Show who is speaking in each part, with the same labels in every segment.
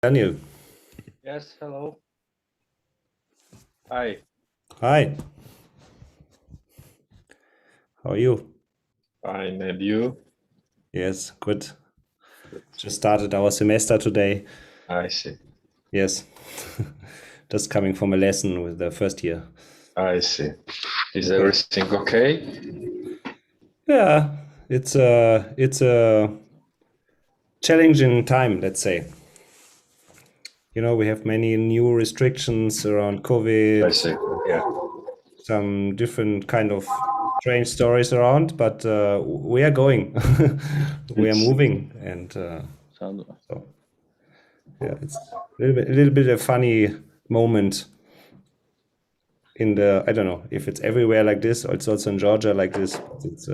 Speaker 1: Daniel.
Speaker 2: Yes, hello. Hi.
Speaker 1: Hi. How are you?
Speaker 2: Fine, and you?
Speaker 1: Yes, good. Just started our semester today.
Speaker 2: I see.
Speaker 1: Yes. Just coming from a lesson with the first year.
Speaker 2: I see. Is
Speaker 1: Okay.
Speaker 2: everything okay?
Speaker 1: Yeah, it's a challenging time, let's say. We have many new restrictions around
Speaker 2: I
Speaker 1: COVID,
Speaker 2: see. Yeah.
Speaker 1: some different kind of strange stories around, but we are going. We are
Speaker 2: It's
Speaker 1: moving, and
Speaker 2: sound.
Speaker 1: so yeah, it's a little bit a funny moment in the, I don't know if it's everywhere like this, or it's also in Georgia like this. But it's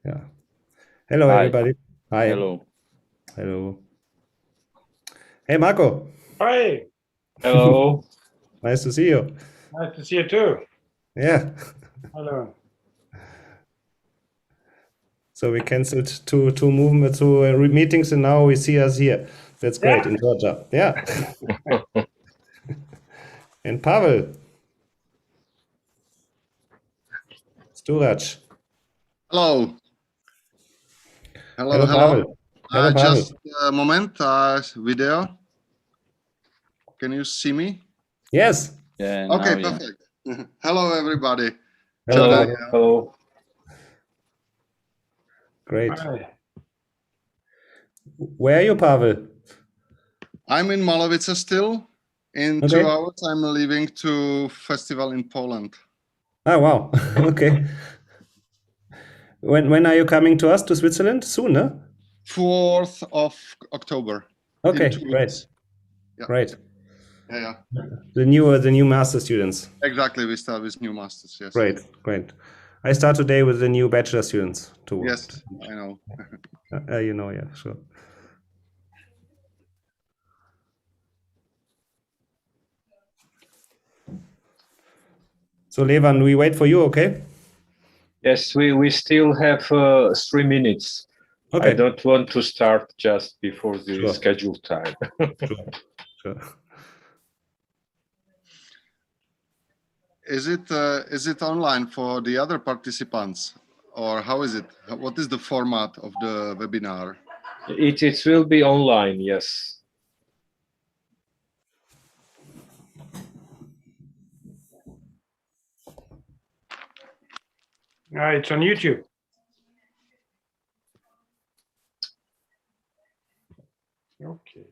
Speaker 1: yeah. Hello,
Speaker 2: Hi.
Speaker 1: everybody. Hi.
Speaker 2: Hello.
Speaker 1: Hello. Hey, Marco.
Speaker 3: Hi,
Speaker 2: Hello.
Speaker 1: Nice to see you.
Speaker 3: nice to see you too.
Speaker 1: Yeah.
Speaker 3: Hello.
Speaker 1: So we canceled two meetings, and now we see us here. That's great in Georgia. Yeah. And Pavel Sturac.
Speaker 4: Hello.
Speaker 1: Hello, Pavel. Hello, Pavel.
Speaker 4: Just a moment. Video. Can you see me?
Speaker 1: Yes.
Speaker 2: Yeah.
Speaker 4: Okay,
Speaker 2: now, yeah.
Speaker 4: perfect. Hello, everybody.
Speaker 1: Hello,
Speaker 2: Hello.
Speaker 1: Pavel.
Speaker 2: Hello.
Speaker 1: Great.
Speaker 3: Hi.
Speaker 1: Where are you, Pavel?
Speaker 4: I'm in Malawice still. In
Speaker 1: Okay.
Speaker 4: 2 hours, I'm leaving to festival in Poland.
Speaker 1: Oh, wow. Okay. When are you coming to us, to Switzerland? Soon, huh?
Speaker 4: 4th of October.
Speaker 1: Okay,
Speaker 4: In 2
Speaker 1: great.
Speaker 4: weeks. Yeah.
Speaker 1: Great.
Speaker 4: Yeah.
Speaker 1: The new master students.
Speaker 4: Exactly. We start with new masters. Yes.
Speaker 1: Great. I start today with the new bachelor students too.
Speaker 4: Yes, I know.
Speaker 1: Yeah, sure. So Levan, we wait for you, okay?
Speaker 2: Yes, we still have 3 minutes.
Speaker 1: Okay.
Speaker 2: I don't want to start just before the
Speaker 1: Sure.
Speaker 2: scheduled time.
Speaker 1: Sure.
Speaker 4: Is it online for the other participants, or how is it? What is the format of the webinar?
Speaker 2: It will be online, yes.
Speaker 3: It's on YouTube. Okay.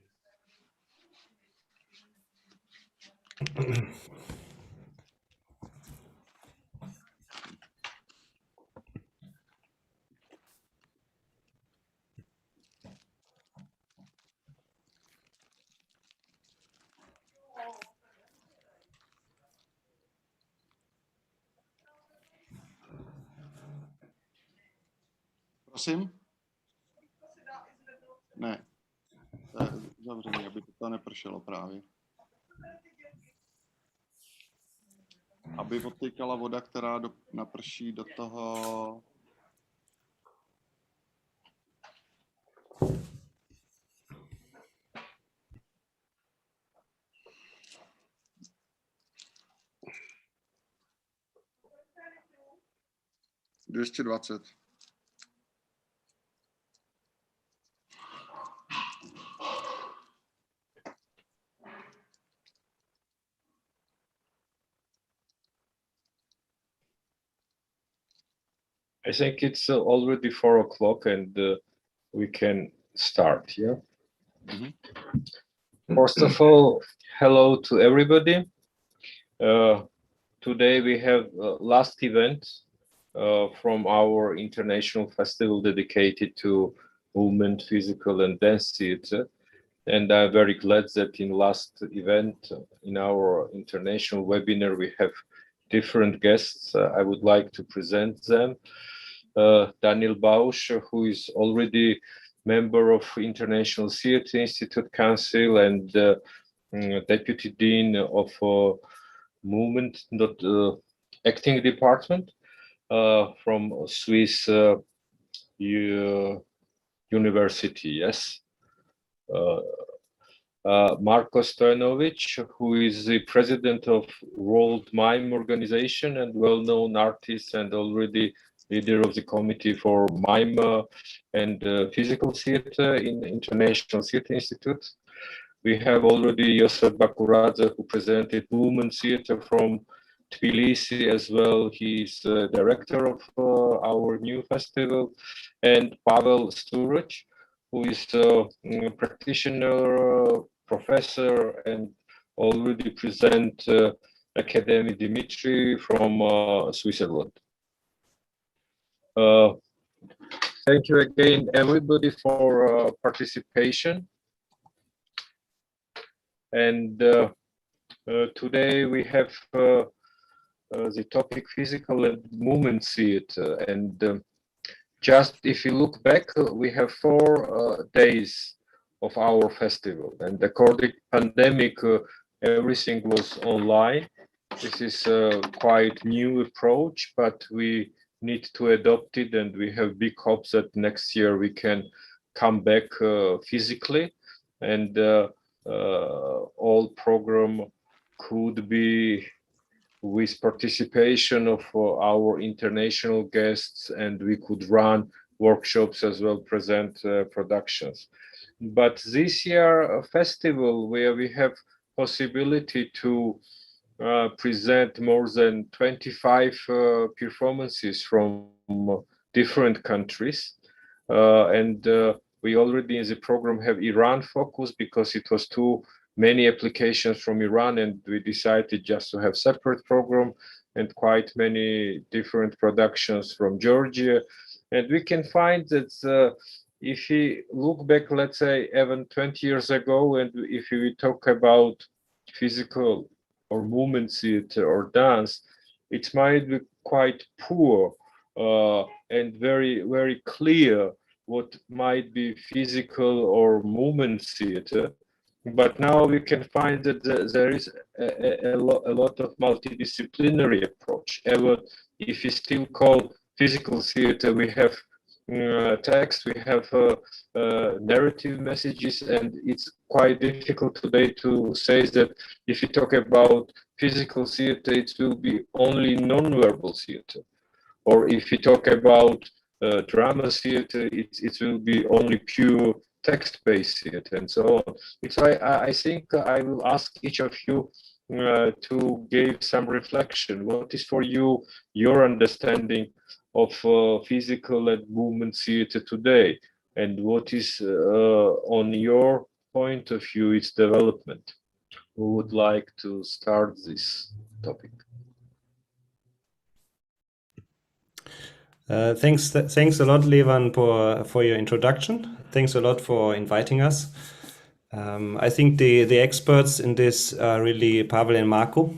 Speaker 4: Prosím? Ne. To je zavřený, aby to nepršelo právě. Aby odtýkala voda, která naprší do toho... ...220.
Speaker 2: I think it's already 4 o'clock and we can start, yeah? First of all, hello to everybody. Today we have last event from our international festival dedicated to movement, physical and dance theater. And I'm very glad that in last event, in our international webinar, we have different guests. I would like to present them. Daniel Bausch, who is already member of International Theatre Institute Council and Deputy Dean of Movement, not Acting Department from Swiss University, yes. Marko Stojanovic, who is the president of World Mime Organization and well-known artist and already leader of the committee for mime and physical theater in International Theater Institute. We have already Josef Bakuradze, who presented movement theater from Tbilisi as well. He's director of our new festival, and Pavel Sturec, who is a practitioner, professor, and already present Academy Dimitri from Switzerland. Thank you again, everybody, for participation. And today we have the topic physical and movement theater. And just if you look back, we have 4 days of our festival. And according to pandemic, everything was online. This is a quite new approach, but we need to adopt it, and we have big hopes that next year we can come back physically, and all program could be with participation of our international guests, and we could run workshops as well, present productions. But this year a festival where we have possibility to present more than 25 performances from different countries, and we already in the program have Iran focus because it was too many applications from Iran, and we decided just to have separate program, and quite many different productions from Georgia. And we can find that if we look back, let's say even 20 years ago, and if we talk about physical or movement theater or dance, it might be quite poor and very, very clear what might be physical or movement theater. But now we can find that there is a lot of multidisciplinary approach. Even if we still call physical theater, we have text, we have narrative messages, and it's quite difficult today to say that if you talk about physical theater, it will be only non-verbal theater, or if you talk about drama theater, it will be only pure text-based theater, and so on. So I think I will ask each of you to give some reflection. What is for you your understanding of physical and movement theater today, and what is on your point of view its development? Who would like to start this topic?
Speaker 1: Thanks a lot, Levan, for your introduction. Thanks a lot for inviting us. I think the experts in this are really Pavel and Marko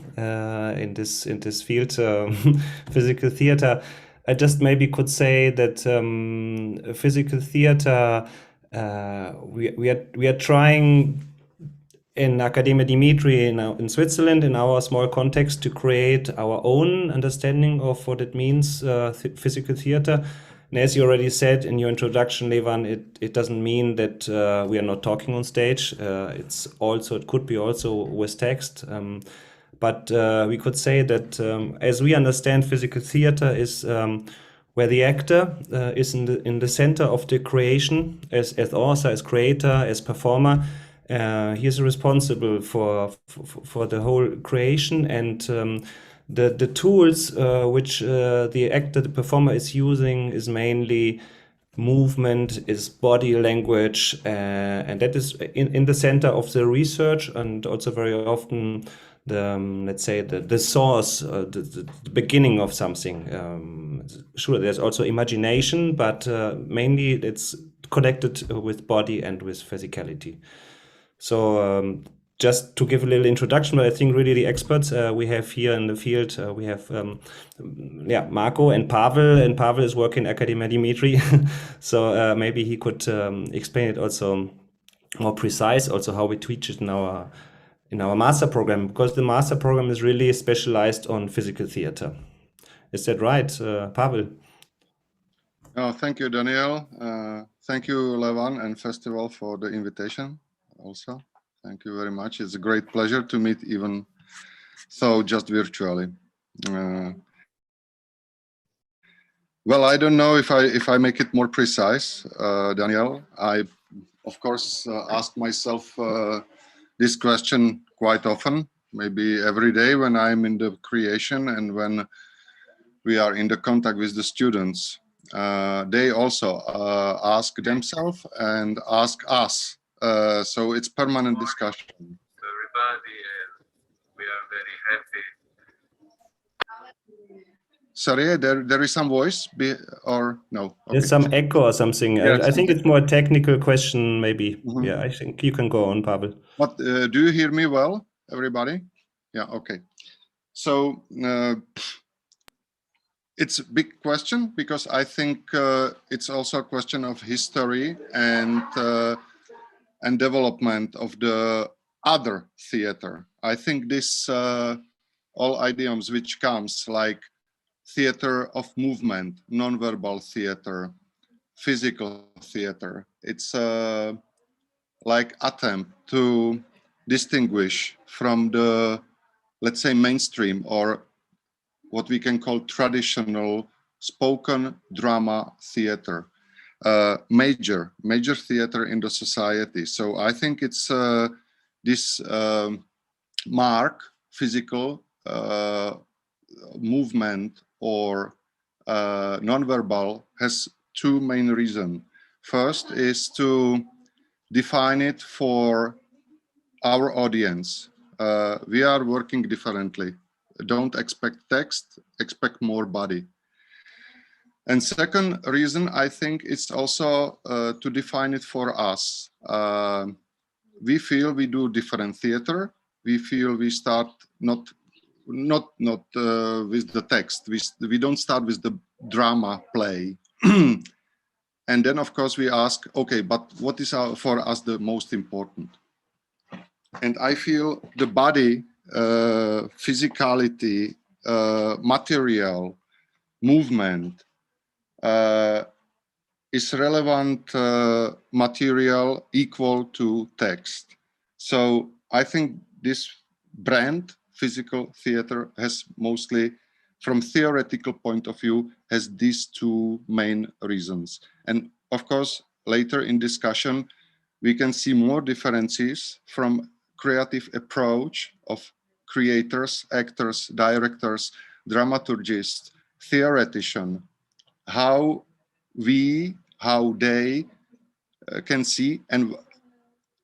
Speaker 1: in this field, physical theater. I just maybe could say that physical theater, we are trying in Academia Dimitri in Switzerland, in our small context, to create our own understanding of what it means, physical theater. And as you already said in your introduction, Levan, it doesn't mean that we are not talking on stage. It could be also with text. But we could say that as we understand physical theater is where the actor is in the center of the creation, as author, as creator, as performer. He is responsible for the whole creation, and the tools which the actor, the performer is using is mainly movement, is body language, and that is in the center of the research, and also very often let's say the source, the beginning of something. Sure, there's also imagination, but mainly it's connected with body and with physicality. So just to give a little introduction, but I think really the experts we have here in the field, we have Marko and Pavel is working in Academia Dimitri. So maybe he could explain it also more precise, also how we teach it in our master program, because the master program is really specialized on physical theater. Is that right, Pavel?
Speaker 4: Oh, thank you, Daniel. Thank you, Levan and Festival, for the invitation. also. Thank you very much. It's a great pleasure to meet, even though just virtually. Well, I don't know if I make it more precise, Daniel. I, of course, ask myself this question quite often, maybe every day when I'm in the creation and when we are in the contact with the students. They also ask themselves and ask us. So it's permanent discussion.
Speaker 5: Everybody, and we are very happy.
Speaker 4: Sorry, there is some voice or no? Okay.
Speaker 1: There's some echo or something.
Speaker 4: Yes.
Speaker 1: I think it's more a technical question, maybe.
Speaker 4: Mhm.
Speaker 1: Yeah, I think you can go on, Pavel.
Speaker 4: But do you hear me well, everybody? Yeah, okay. So it's a big question because I think it's also a question of history and development of the other theater. I think this all idioms which comes like theater of movement, non-verbal theater, physical theater. It's like attempt to distinguish from the, let's say, mainstream or what we can call traditional spoken drama theater, major theater in the society. So I think it's this mark, physical movement or non-verbal has two main reasons. First is to define it for our audience. We are working differently. Don't expect text, expect more body. And second reason, I think it's also to define it for us. We feel we do different theater. We feel we start not with the text. We don't start with the drama play. And then, of course, we ask, okay, but what is for us the most important? And I feel the body, physicality, material, movement is relevant material equal to text. So I think this brand, physical theater, has mostly, from theoretical point of view, has these two main reasons. And of course, later in discussion, we can see more differences from creative approach of creators, actors, directors, dramaturgists, theoreticians, how they can see, and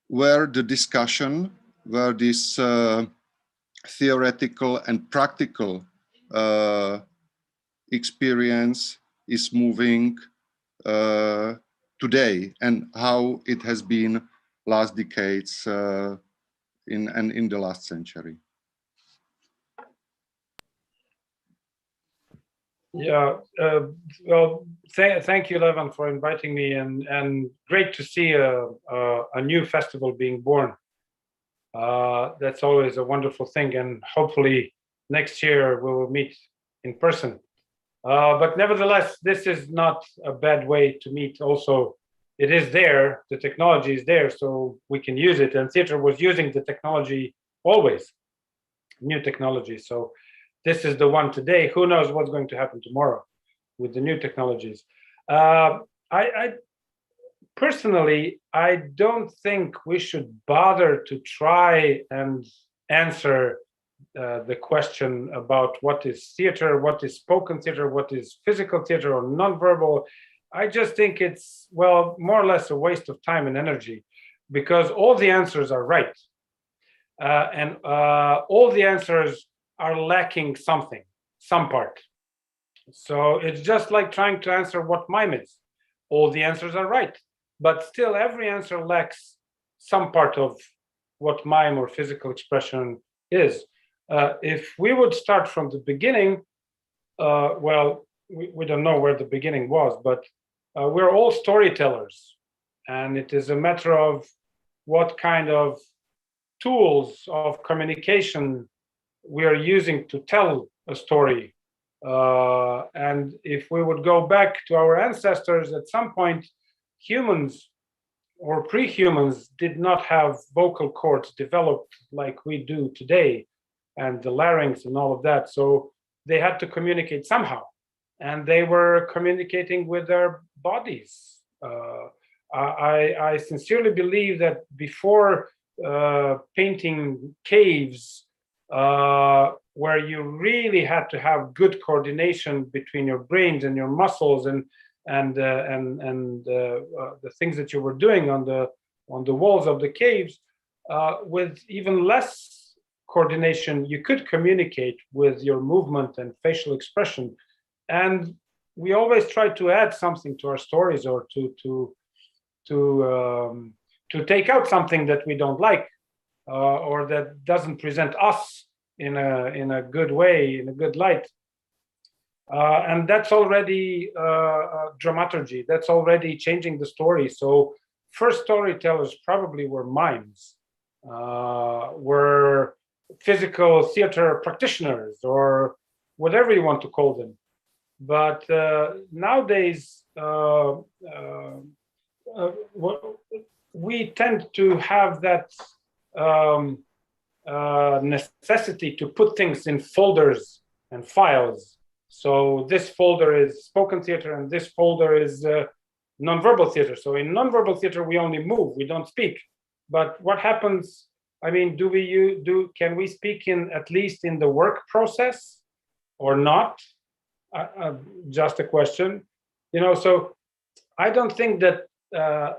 Speaker 4: where the discussion, where this theoretical and practical experience is moving today, and how it has been last decades in the last century.
Speaker 3: Yeah, well, thank you, Levan, for inviting me, and great to see a new festival being born. That's always a wonderful thing, and hopefully next year we will meet in person. But nevertheless, this is not a bad way to meet. Also, it is there, the technology is there, so we can use it, and theater was using the technology always, new technology. So this is the one today. Who knows what's going to happen tomorrow with the new technologies? I personally, I don't think we should bother to try and answer the question about what is theater, what is spoken theater, what is physical theater or nonverbal. I just think it's, well, more or less a waste of time and energy, because all the answers are right. And all the answers are lacking something, some part. So it's just like trying to answer what mime is. All the answers are right, but still every answer lacks some part of what mime or physical expression is. If we would start from the beginning, well, we don't know where the beginning was, but we're all storytellers, and it is a matter of what kind of tools of communication we are using to tell a story. And if we would go back to our ancestors, at some point, humans or pre-humans did not have vocal cords developed like we do today, and the larynx and all of that. So they had to communicate somehow, and they were communicating with their bodies. I sincerely believe that before painting caves, where you really had to have good coordination between your brains and your muscles and the things that you were doing on the walls of the caves, with even less coordination, you could communicate with your movement and facial expression. And we always try to add something to our stories, or to take out something that we don't like, or that doesn't present us in a good way, in a good light. And that's already dramaturgy. That's already changing the story. So first storytellers probably were mimes, were physical theater practitioners, or whatever you want to call them. But nowadays, we tend to have that necessity to put things in folders and files. So this folder is spoken theater, and this folder is nonverbal theater. So in nonverbal theater, we only move, we don't speak. But what happens? I mean, can we speak in, at least in the work process, or not? Just a question, So I don't think that,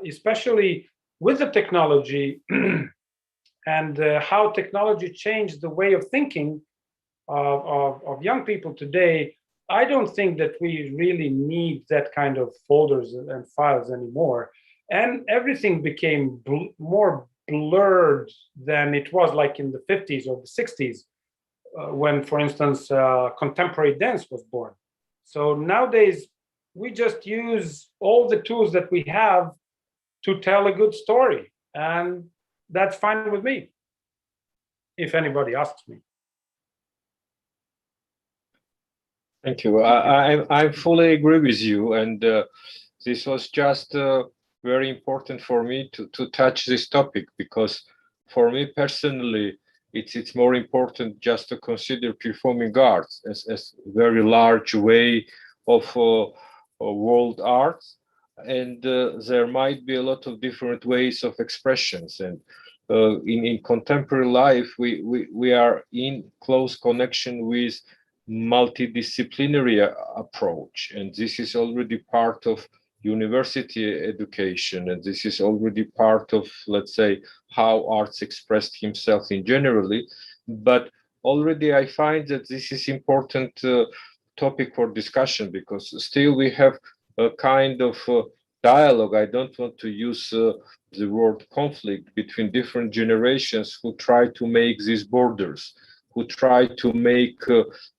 Speaker 3: especially with the technology and how technology changed the way of thinking of young people today, I don't think that we really need that kind of folders and files anymore. And everything became more blurred than it was like in the 50s or the 60s, when, for instance, contemporary dance was born. So nowadays, we just use all the tools that we have to tell a good story. And that's fine with me, if anybody asks me.
Speaker 2: Thank you. I fully agree with you. And this was just very important for me to touch this topic, because for me personally, it's more important just to consider performing arts as a very large way of world arts. And there might be a lot of different ways of expressions. And in contemporary life, we are in close connection with multidisciplinary approach, and this is already part of university education, and this is already part of, let's say, how arts expressed himself in generally. But already I find that this is important topic for discussion, because still we have a kind of dialogue. I don't want to use the word conflict between different generations who try to make these borders, who try to make,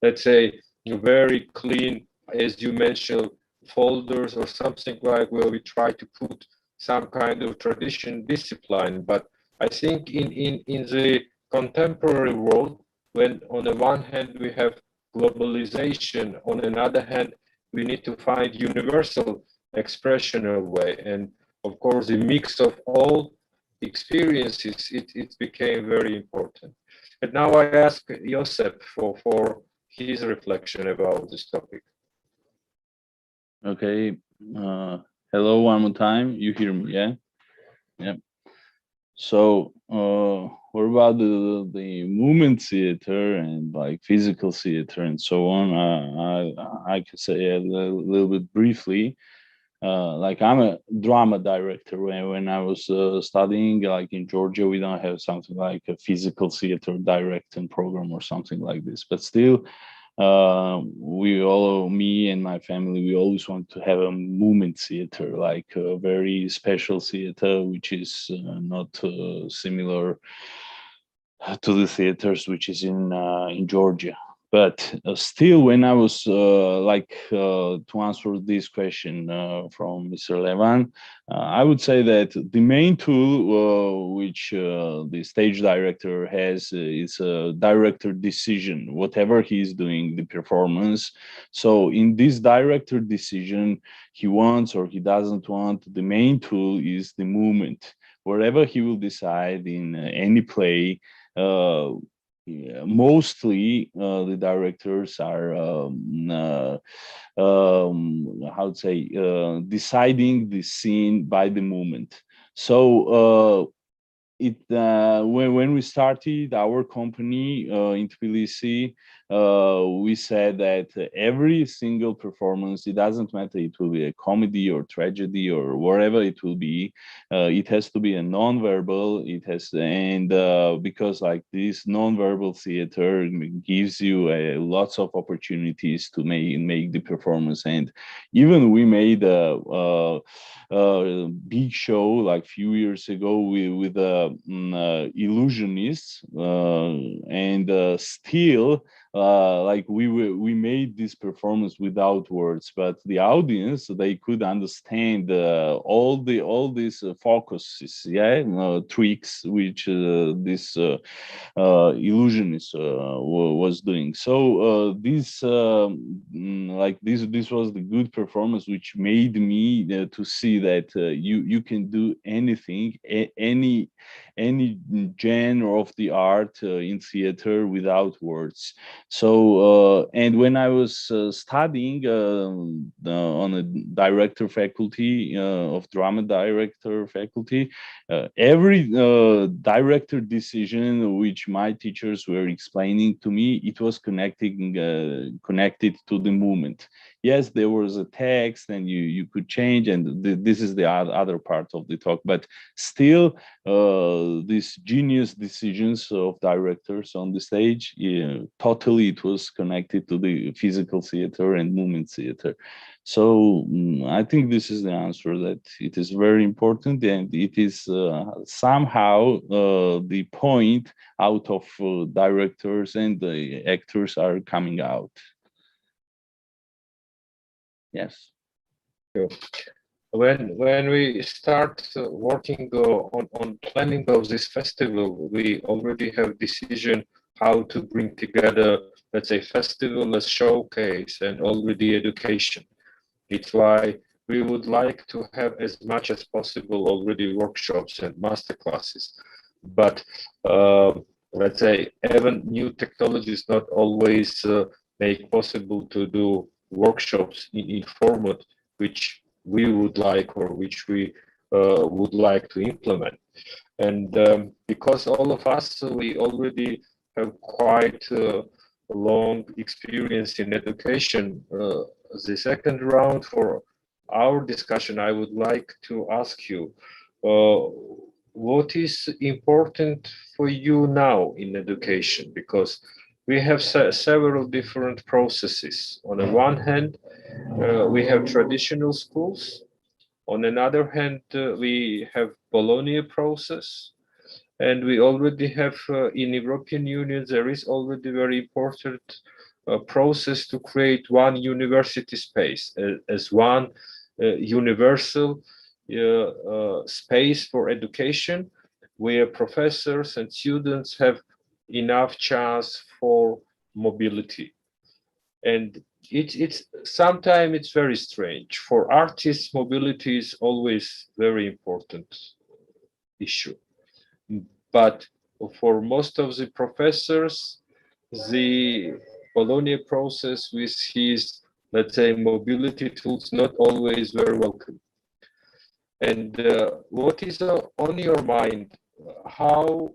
Speaker 2: let's say, very clean, as you mentioned, folders or something like, where we try to put some kind of tradition discipline. But I think in the contemporary world, when on the one hand we have globalization, on another hand we need to find universal expressional way, and of course the mix of all experiences, it became very important. And now I ask Josep for his reflection about this topic.
Speaker 6: Okay. Hello one more time. You hear me? Yeah. Yeah. So, what about the movement theater and like physical theater and so on? I can say a little bit briefly. Like I'm a drama director. When I was studying, like in Georgia, we don't have something like a physical theater directing program or something like this. But still, me and my family, we always want to have a movement theater, like a very special theater, which is not similar to the theaters which is in Georgia. But still, when I was to answer this question from Mr. Levan, I would say that the main tool which the stage director has is a director decision, whatever he is doing, the performance. So in this director decision, he wants or he doesn't want, the main tool is the movement. Wherever he will decide in any play, mostly the directors are how to say deciding the scene by the movement. So when we started our company in Tbilisi, we said that every single performance, it doesn't matter, it will be a comedy or tragedy or whatever it will be, it has to be a non-verbal. It has, and because like this non-verbal theater gives you lots of opportunities to make the performance. And even we made a big show like few years ago with illusionists, and still like we made this performance without words, but the audience, they could understand all these focuses, tricks which this illusionist was doing. So this this was the good performance which made me to see that you can do anything, any genre of the art in theater without words. So and when I was studying on a director faculty of drama director faculty, every director decision which my teachers were explaining to me, it was connected to the movement. Yes, there was a text and you could change, and this is the other part of the talk, but still these genius decisions of directors on the stage, totally it was connected to the physical theater and movement theater. So I think this is the answer, that it is very important, and it is somehow the point out of directors and the actors are coming out. Yes.
Speaker 2: When we start working on planning of this festival, we already have decision how to bring together, let's say, festival as showcase and already education. It's why we would like to have as much as possible already workshops and master classes. But let's say even new technologies not always make possible to do workshops in format which we would like or which we would like to implement. And because all of us, we already have quite long experience in education, the second round for our discussion, I would like to ask you, what is important for you now in education? Because we have several different processes. On the one hand, we have traditional schools. On another hand, we have Bologna process. And we already have in European Union, there is already very important process to create one university space as one universal space for education, where professors and students have enough chance for mobility. And it's sometimes it's very strange. For artists, mobility is always very important issue. But for most of the professors, the Bologna process with his, let's say, mobility tools not always very welcome. And what is on your mind? How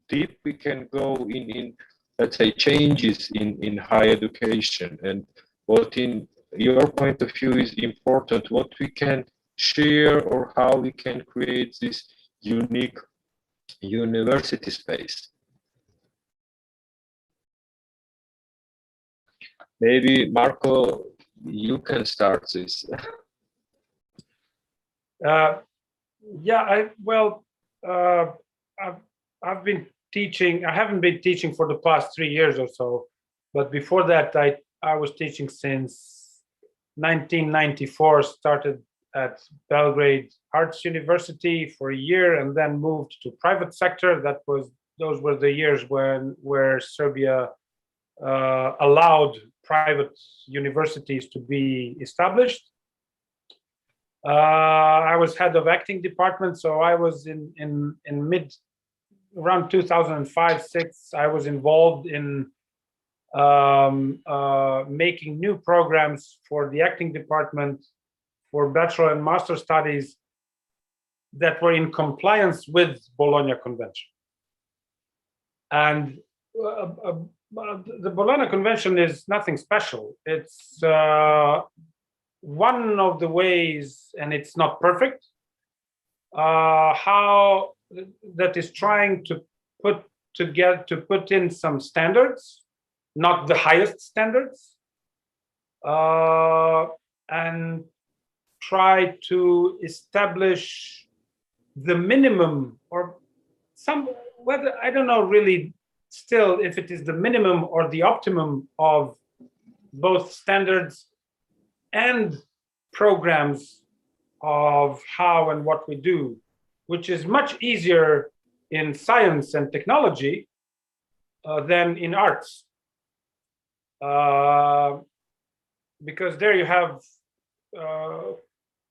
Speaker 2: deep we can go in let's say, changes in higher education, and what in your point of view is important, what we can share or how we can create this unique university space. Maybe Marco, you can start this.
Speaker 3: I've been teaching. I haven't been teaching for the past 3 years or so, But before that, I was teaching since 1994, started at Belgrade Arts University for a year and then moved to private sector. Those were the years where Serbia allowed private universities to be established. I was head of acting department, so I was in around 2005-06. I was involved in making new programs for the acting department for bachelor and master studies that were in compliance with Bologna Convention. And the Bologna Convention is nothing special. It's one of the ways, and it's not perfect, how that is trying to put in some standards, not the highest standards, and try to establish the minimum or some, whether, I don't know really still if it is the minimum or the optimum of both standards and programs of how and what we do, which is much easier in science and technology than in arts. Because there you have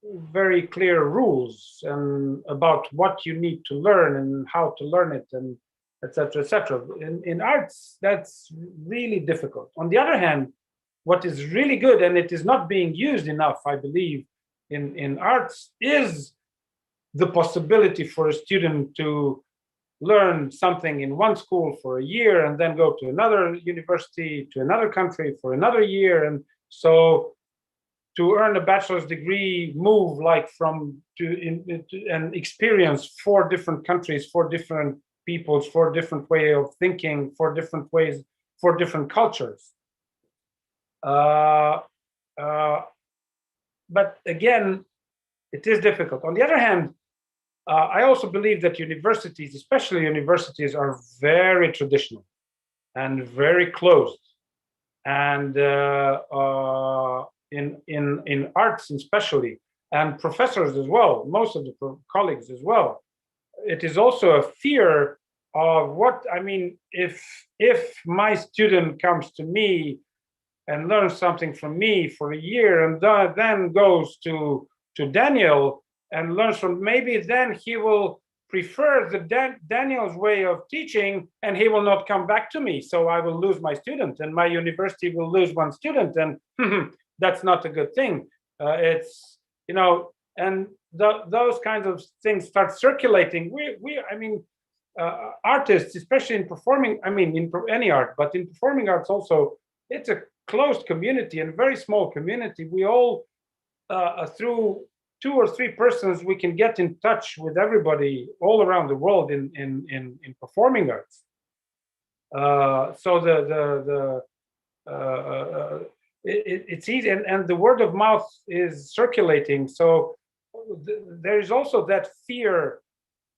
Speaker 3: very clear rules and about what you need to learn and how to learn it, and etc., etc. In arts, that's really difficult. On the other hand, what is really good, and it is not being used enough, I believe, in arts, is the possibility for a student to learn something in one school for a year and then go to another university, to another country for another year. And so to earn a bachelor's degree, move like and experience 4 different countries, 4 different peoples, 4 different way of thinking, 4 different ways, 4 different cultures. But again, it is difficult. On the other hand, I also believe that universities, especially universities, are very traditional and very closed. And in arts especially, and professors as well, most of the colleagues as well, it is also a fear of what, I mean, if my student comes to me and learns something from me for a year and then goes to Daniel and learns from, maybe then he will prefer the Daniel's way of teaching and he will not come back to me. So I will lose my student and my university will lose one student, and that's not a good thing. It's, you know, and those kinds of things start circulating. I mean, artists, especially in performing, I mean, in any art, but in performing arts also, it's a closed community and very small community. We all, through 2 or 3 persons, we can get in touch with everybody all around the world in performing arts. So it's easy, and the word of mouth is circulating. So there is also that fear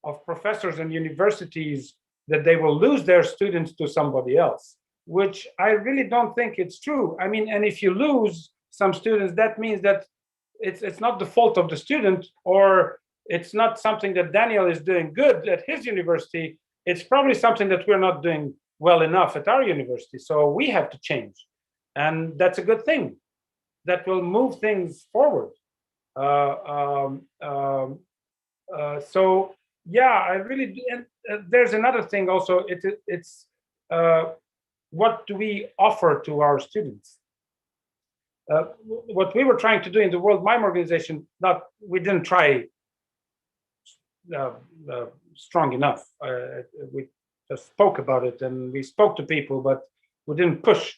Speaker 3: of professors and universities that they will lose their students to somebody else, which I really don't think it's true. I mean, and if you lose some students, that means that it's not the fault of the student, or it's not something that Daniel is doing good at his university. It's probably something that we're not doing well enough at our university. So we have to change. And that's a good thing. That will move things forward. So yeah, I really do. And there's another thing also. It's what do we offer to our students? What we were trying to do in the World Mime Organization, we didn't try strong enough. We just spoke about it and we spoke to people, but we didn't push.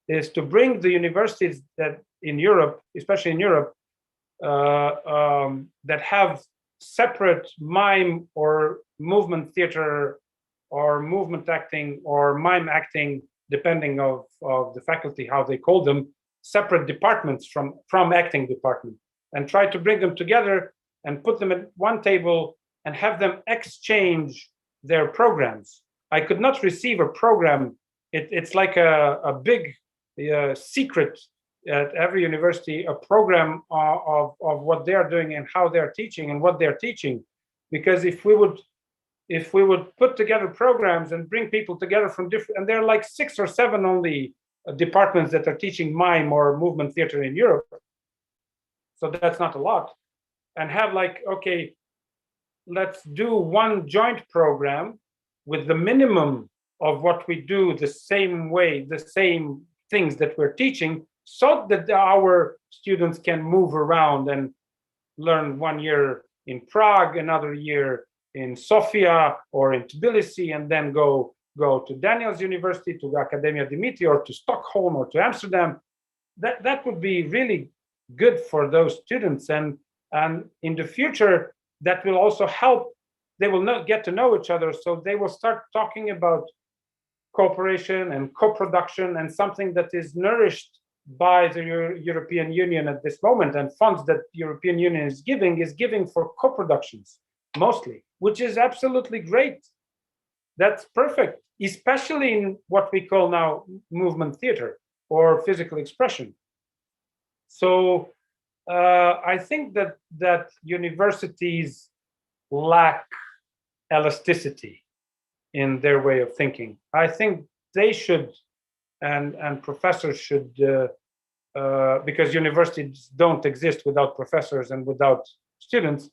Speaker 3: Is to bring the universities that in Europe, especially in Europe, that have separate mime or movement theater or movement acting or mime acting, depending of the faculty, how they call them, separate departments from acting department, and try to bring them together and put them at one table and have them exchange their programs. I could not receive a program it's like a big secret at every university, a program of what they are doing and how they're teaching and what they're teaching. Because if we would put together programs and bring people together from different, and there are like 6 or 7 only departments that are teaching mime or movement theater in Europe, so that's not a lot, and have like, okay, let's do one joint program with the minimum of what we do the same way, the same things that we're teaching, so that our students can move around and learn 1 year in Prague, another year in Sofia or in Tbilisi, and then go to Daniel's University, to the Academia Dimitri, or to Stockholm or to Amsterdam. That would be really good for those students, and in the future that will also help. They will not get to know each other, so they will start talking about cooperation and co-production, and something that is nourished by the European Union at this moment, and funds that the European Union is giving for co-productions mostly, which is absolutely great. That's perfect, especially in what we call now movement theater or physical expression. So I think that universities lack elasticity in their way of thinking. I think they should, and professors should, because universities don't exist without professors and without students,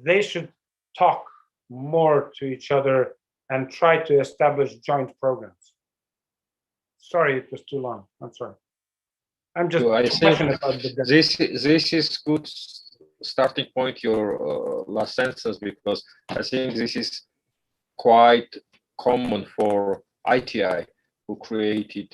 Speaker 3: they should talk more to each other and try to establish joint programs. Sorry, it was too long. I'm sorry. I'm just passionate about the
Speaker 2: this is good starting point, your last sentence, because I think this is quite common for ITI, who created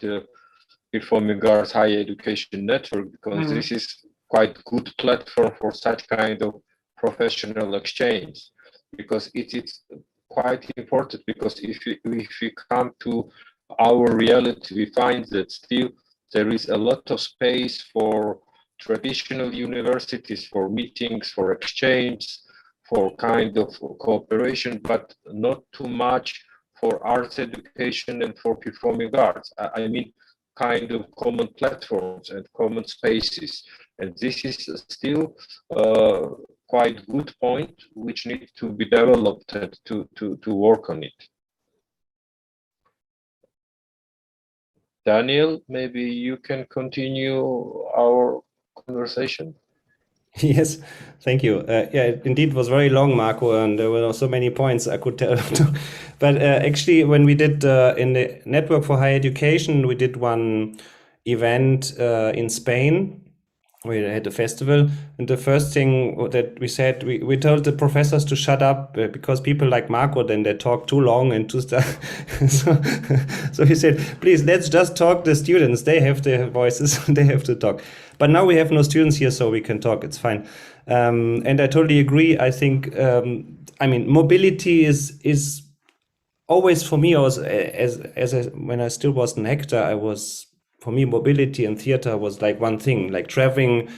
Speaker 2: Performing Arts Higher Education Network, because this is quite good platform for such kind of professional exchange, because it is quite important, because if we come to our reality, we find that still there is a lot of space for traditional universities, for meetings, for exchange, for kind of cooperation, but not too much for arts education and for performing arts. I mean, kind of common platforms and common spaces. And this is still quite good point, which needs to be developed and to work on it. Daniel, maybe you can continue our conversation.
Speaker 1: Yes, thank you. Yeah, it indeed was very long, Marco, and there were so many points I could tell. But actually, when we did in the Network for Higher Education, we did one event in Spain. We had a festival, and the first thing that we said, we told the professors to shut up because people like Marco, then they talk too long and too stuff. So he said, please, let's just talk the students. They have their voices, they have to talk. But now we have no students here, so we can talk. It's fine. And I totally agree. I think, I mean, mobility is always for me, when I still was an actor, for me, mobility and theater was like one thing, like traveling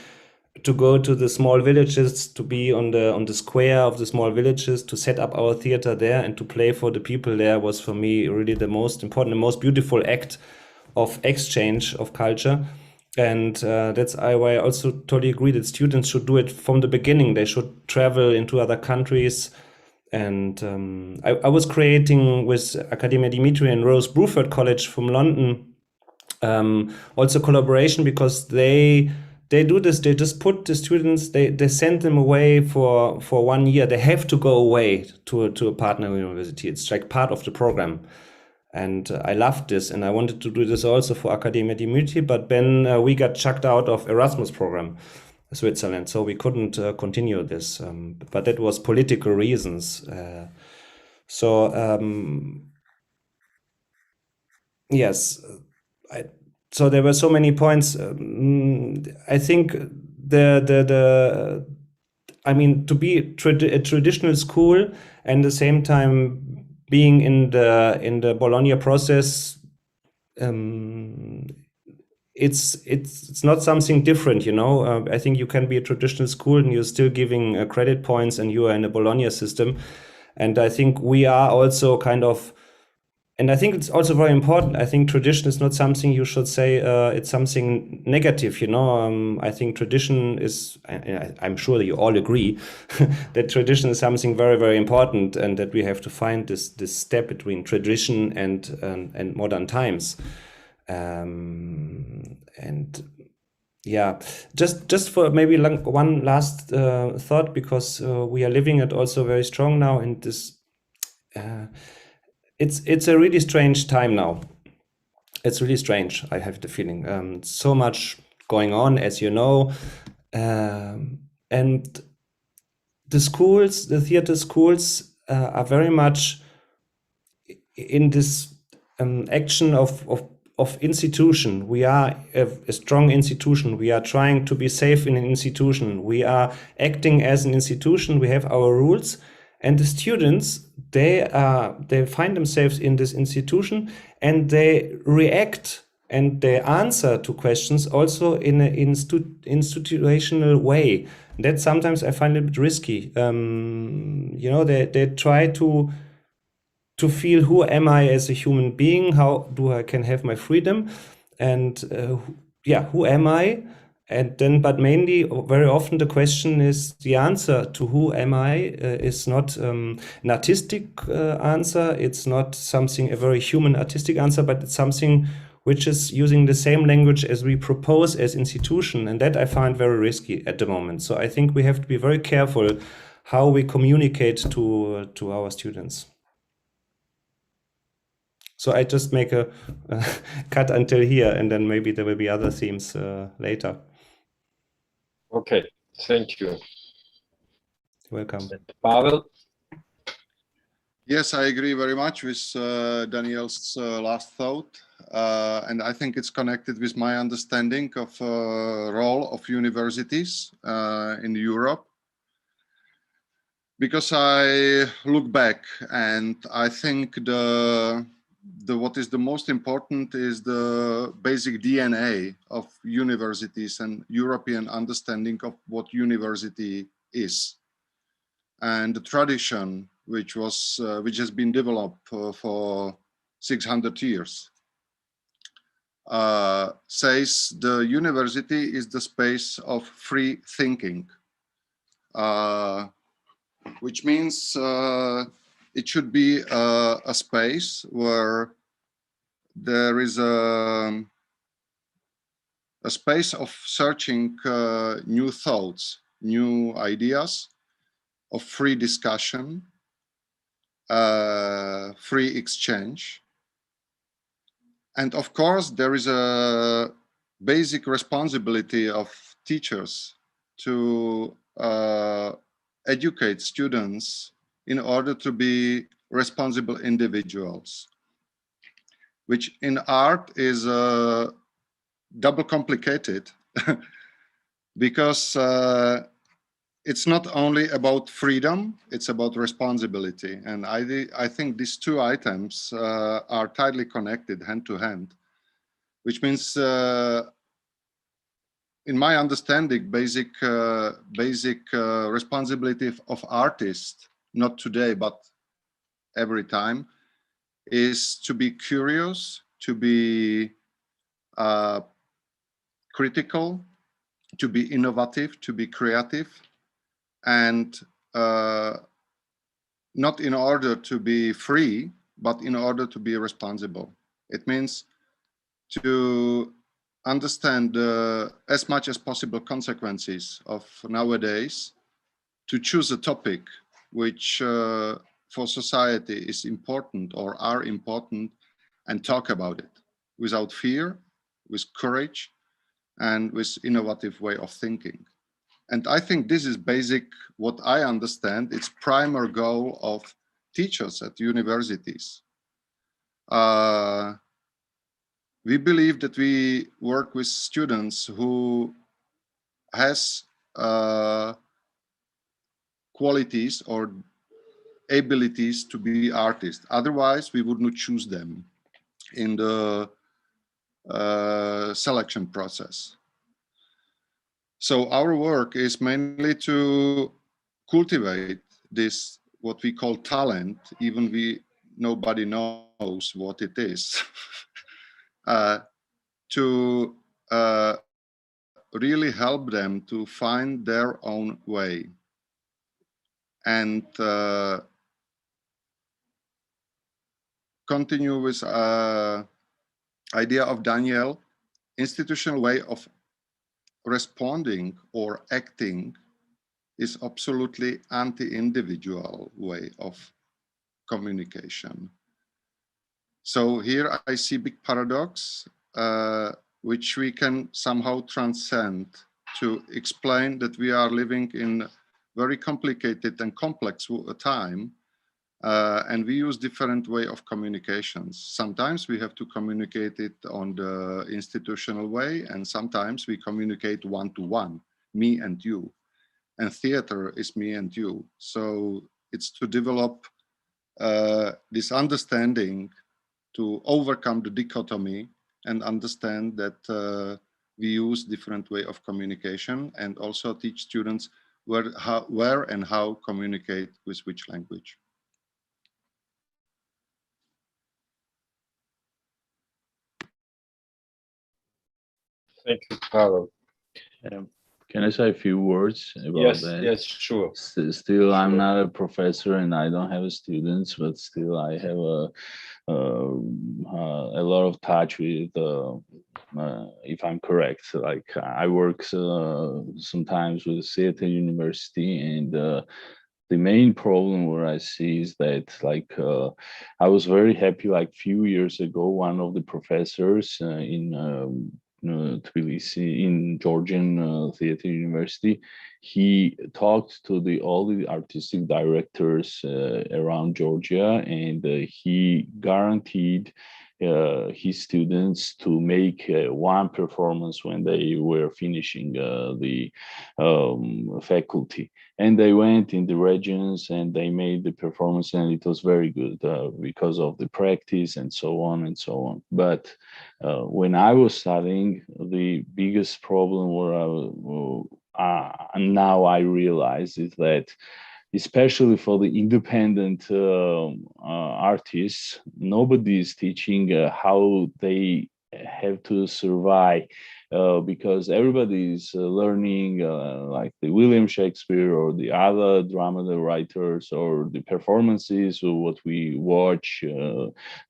Speaker 1: to go to the small villages, to be on the square of the small villages, to set up our theater there and to play for the people there was for me really the most important, the most beautiful act of exchange of culture. And that's why I also totally agree that students should do it from the beginning. They should travel into other countries. And I was creating with Academia Dimitri and Rose Bruford College from London also collaboration, because they do this. They just put the students, they send them away for 1 year. They have to go away to a partner university. It's like part of the program. And I loved this, and I wanted to do this also for Academia Dimitri, but then we got chucked out of Erasmus program, Switzerland, so we couldn't continue this. But that was political reasons. Yes. So there were so many points. I think I mean, to be a traditional school and at the same time being in the Bologna process, it's not something different, you know. I think you can be a traditional school and you're still giving credit points, and you are in a Bologna system. And I think we are also kind of and I think it's also very important. I think tradition is not something you should say it's something negative, you know. I think tradition is, I'm sure that you all agree that tradition is something very, very important, and that we have to find this step between tradition and modern times. And yeah, just for maybe one last thought, because we are living it also very strong now in this. It's a really strange time now. It's really strange. I have the feeling so much going on, as you know, and the schools, the theater schools, are very much in this action of institution. We are a strong institution. We are trying to be safe in an institution. We are acting as an institution. We have our rules, and the students, they find themselves in this institution, and they react and they answer to questions also in an institutional way. That sometimes I find a bit risky. You know, they try to feel, who am I as a human being? How do I can have my freedom? And who am I? And then, but mainly, very often the question is, the answer to who am I is not an artistic answer. It's not something, a very human artistic answer, but it's something which is using the same language as we propose as institution. And that I find very risky at the moment. So I think we have to be very careful how we communicate to our students. So I just make a cut until here, and then maybe there will be other themes later.
Speaker 2: Okay, thank you.
Speaker 1: Welcome.
Speaker 2: Pavel?
Speaker 4: Yes, I agree very much with Daniel's last thought. And I think it's connected with my understanding of role of universities in Europe. Because I look back and I think what is the most important is the basic DNA of universities and European understanding of what university is, and the tradition which has been developed for 600 years says the university is the space of free thinking, which means it should be a space where there is a space of searching new thoughts, new ideas, of free discussion, free exchange. And of course, there is a basic responsibility of teachers to educate students in order to be responsible individuals, which in art is double complicated because it's not only about freedom, it's about responsibility. And I think these two items are tightly connected hand to hand, which means in my understanding, basic responsibility of artists, not today, but every time, is to be curious, to be critical, to be innovative, to be creative, and not in order to be free, but in order to be responsible. It means to understand as much as possible consequences of nowadays, to choose a topic which for society is important or are important, and talk about it without fear, with courage, and with innovative way of thinking. And I think this is basic, what I understand, it's primary goal of teachers at universities. We believe that we work with students who has qualities or abilities to be artists. Otherwise, we would not choose them in the selection process. So our work is mainly to cultivate this, what we call talent, even nobody knows knows what it is, to really help them to find their own way. And continue with idea of Daniel, institutional way of responding or acting is absolutely anti-individual way of communication. So here I see big paradox, which we can somehow transcend to explain that we are living in very complicated and complex time, and we use different way of communications. Sometimes we have to communicate it on the institutional way, and sometimes we communicate one-to-one, me and you. And theater is me and you. So it's to develop this understanding to overcome the dichotomy and understand that we use different way of communication, and also teach students where and how communicate with which language.
Speaker 2: Thank you, Pavel.
Speaker 6: Can I say a few words about
Speaker 2: Yes,
Speaker 6: that?
Speaker 2: yes, sure.
Speaker 6: Still, I'm
Speaker 2: Sure.
Speaker 6: not a professor and I don't have students, but still I have a lot of touch with, if I'm correct, like I work sometimes with Theater University, and the main problem where I see is that, like, I was very happy, like few years ago, one of the professors in Tbilisi, in Georgian Theater University, he talked to all the artistic directors around Georgia, and he guaranteed his students to make one performance when they were finishing the faculty. And they went in the regions and they made the performance, and it was very good because of the practice and so on and so on. But when I was studying, the biggest problem where now I realize is that, especially for the independent artists, nobody is teaching how they have to survive, because everybody is learning like the William Shakespeare or the other drama writers, or the performances, or what we watch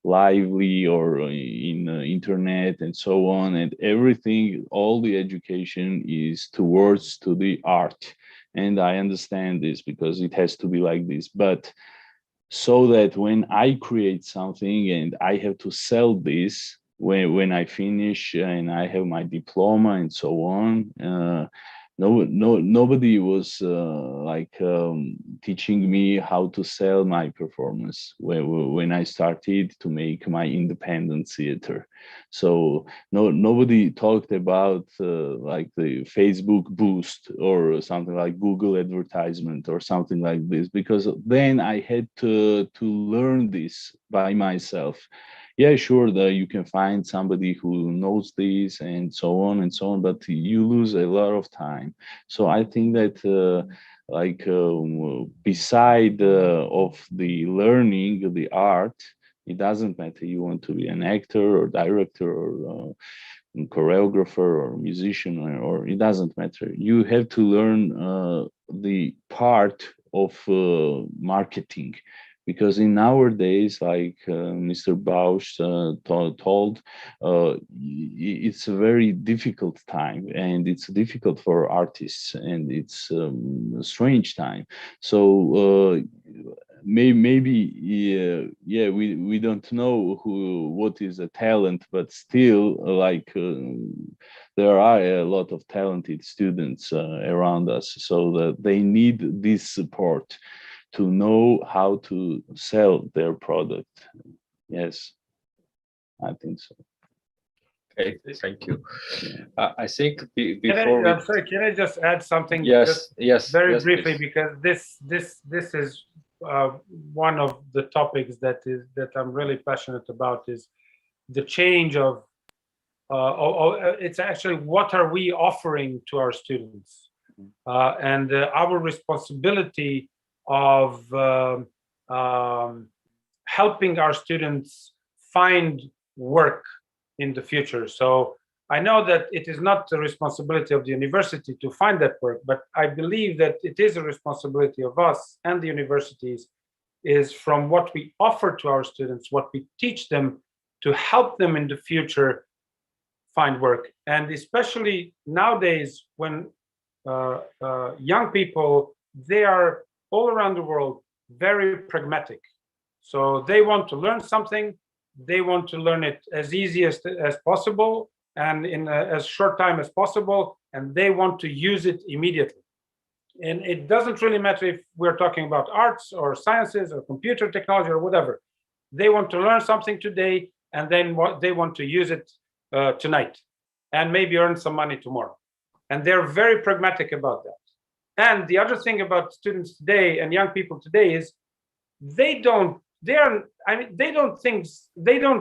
Speaker 6: lively or in internet and so on, and everything, all the education is towards to the art. And I understand this because it has to be like this, but so that when I create something and I have to sell this, when I finish and I have my diploma and so on, nobody was teaching me how to sell my performance when I started to make my independent theater. So nobody talked about like the Facebook boost or something like Google advertisement or something like this, because then I had to learn this by myself. Yeah, sure, that you can find somebody who knows this and so on and so on, but you lose a lot of time. So I think that beside of the learning the art, it doesn't matter you want to be an actor or director or choreographer or musician, or it doesn't matter. You have to learn the part of marketing, because in nowadays, like Mr. Bausch told, it's a very difficult time, and it's difficult for artists, and it's a strange time. So maybe yeah, we don't know what is a talent, but still there are a lot of talented students around us, so that they need this support to know how to sell their product. Yes, I think so.
Speaker 2: Okay, thank you.
Speaker 6: Yeah.
Speaker 2: I think
Speaker 3: I'm
Speaker 2: before
Speaker 3: sorry, can I just add something?
Speaker 2: Yes,
Speaker 3: Just
Speaker 2: yes,
Speaker 3: very
Speaker 2: yes,
Speaker 3: briefly,
Speaker 2: please.
Speaker 3: because this is one of the topics that I'm really passionate about, is the change of it's actually what are we offering to our students, and our responsibility of helping our students find work in the future. So I know that it is not the responsibility of the university to find that work, but I believe that it is a responsibility of us and the universities, is from what we offer to our students, what we teach them, to help them in the future find work. And especially nowadays, when young people, they are all around the world very pragmatic. So they want to learn something, they want to learn it as easy as possible and in as short time as possible, and they want to use it immediately. And it doesn't really matter if we're talking about arts or sciences or computer technology or whatever. They want to learn something today, and then they want to use it tonight, and maybe earn some money tomorrow. And they're very pragmatic about that. And the other thing about students today and young people today is they don't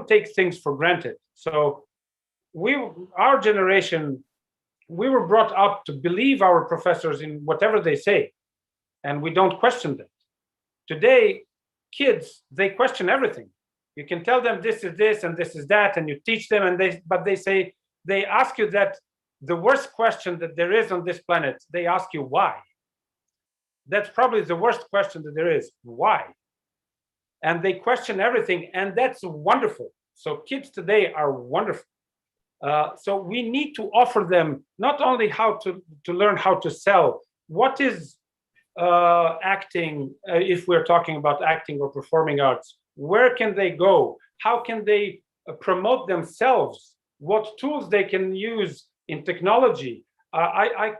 Speaker 3: take things for granted. So our generation, we were brought up to believe our professors in whatever they say, and we don't question them. Today, kids, they question everything. You can tell them this is this and this is that, and you teach them, and they ask you that the worst question that there is on this planet, they ask you why. That's probably the worst question that there is, why? And they question everything, and that's wonderful. So kids today are wonderful. So we need to offer them not only how to learn how to sell, what is acting, if we're talking about acting or performing arts, where can they go? How can they promote themselves? What tools they can use in technology? I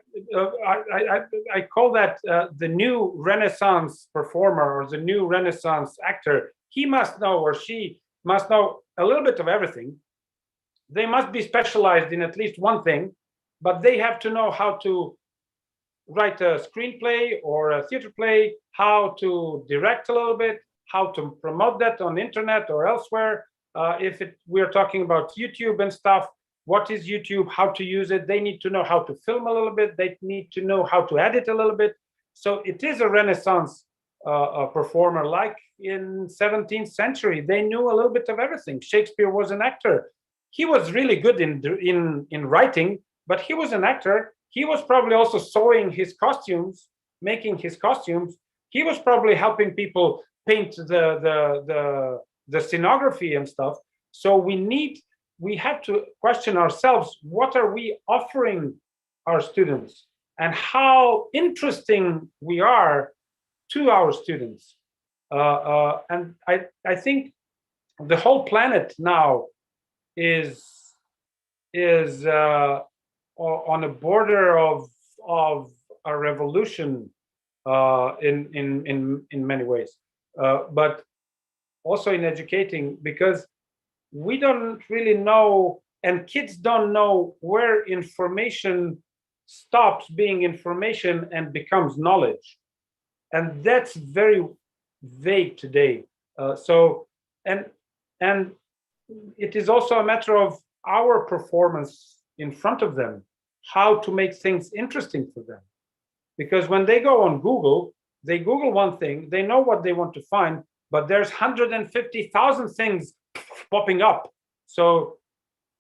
Speaker 3: call that the new Renaissance performer or the new Renaissance actor. He must know, or she must know, a little bit of everything. They must be specialized in at least one thing, but they have to know how to write a screenplay or a theater play, how to direct a little bit, how to promote that on internet or elsewhere. If we're talking about YouTube and stuff, what is YouTube, how to use it? They need to know how to film a little bit. They need to know how to edit a little bit. So it is a Renaissance performer, like in 17th century. They knew a little bit of everything. Shakespeare was an actor. He was really good in writing, but he was an actor. He was probably also sewing his costumes, making his costumes. He was probably helping people paint the scenography and stuff. So we have to question ourselves, what are we offering our students, and how interesting we are to our students. And I think the whole planet now is on a border of a revolution in many ways, but also in educating, because we don't really know, and kids don't know, where information stops being information and becomes knowledge, and that's very vague today. And it is also a matter of our performance in front of them, how to make things interesting for them. Because when they go on Google, they Google one thing, they know what they want to find, but there's 150,000 things popping up. So,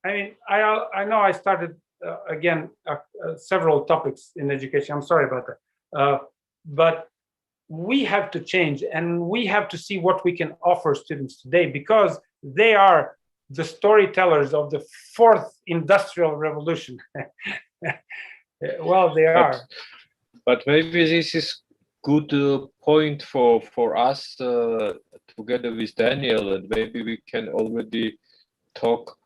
Speaker 3: I mean, I know I started again several topics in education. I'm sorry about that. But we have to change, and we have to see what we can offer students today, because they are the storytellers of the fourth industrial revolution. Well, they are.
Speaker 2: But maybe this is good point for us together with Daniel, and maybe we can already talk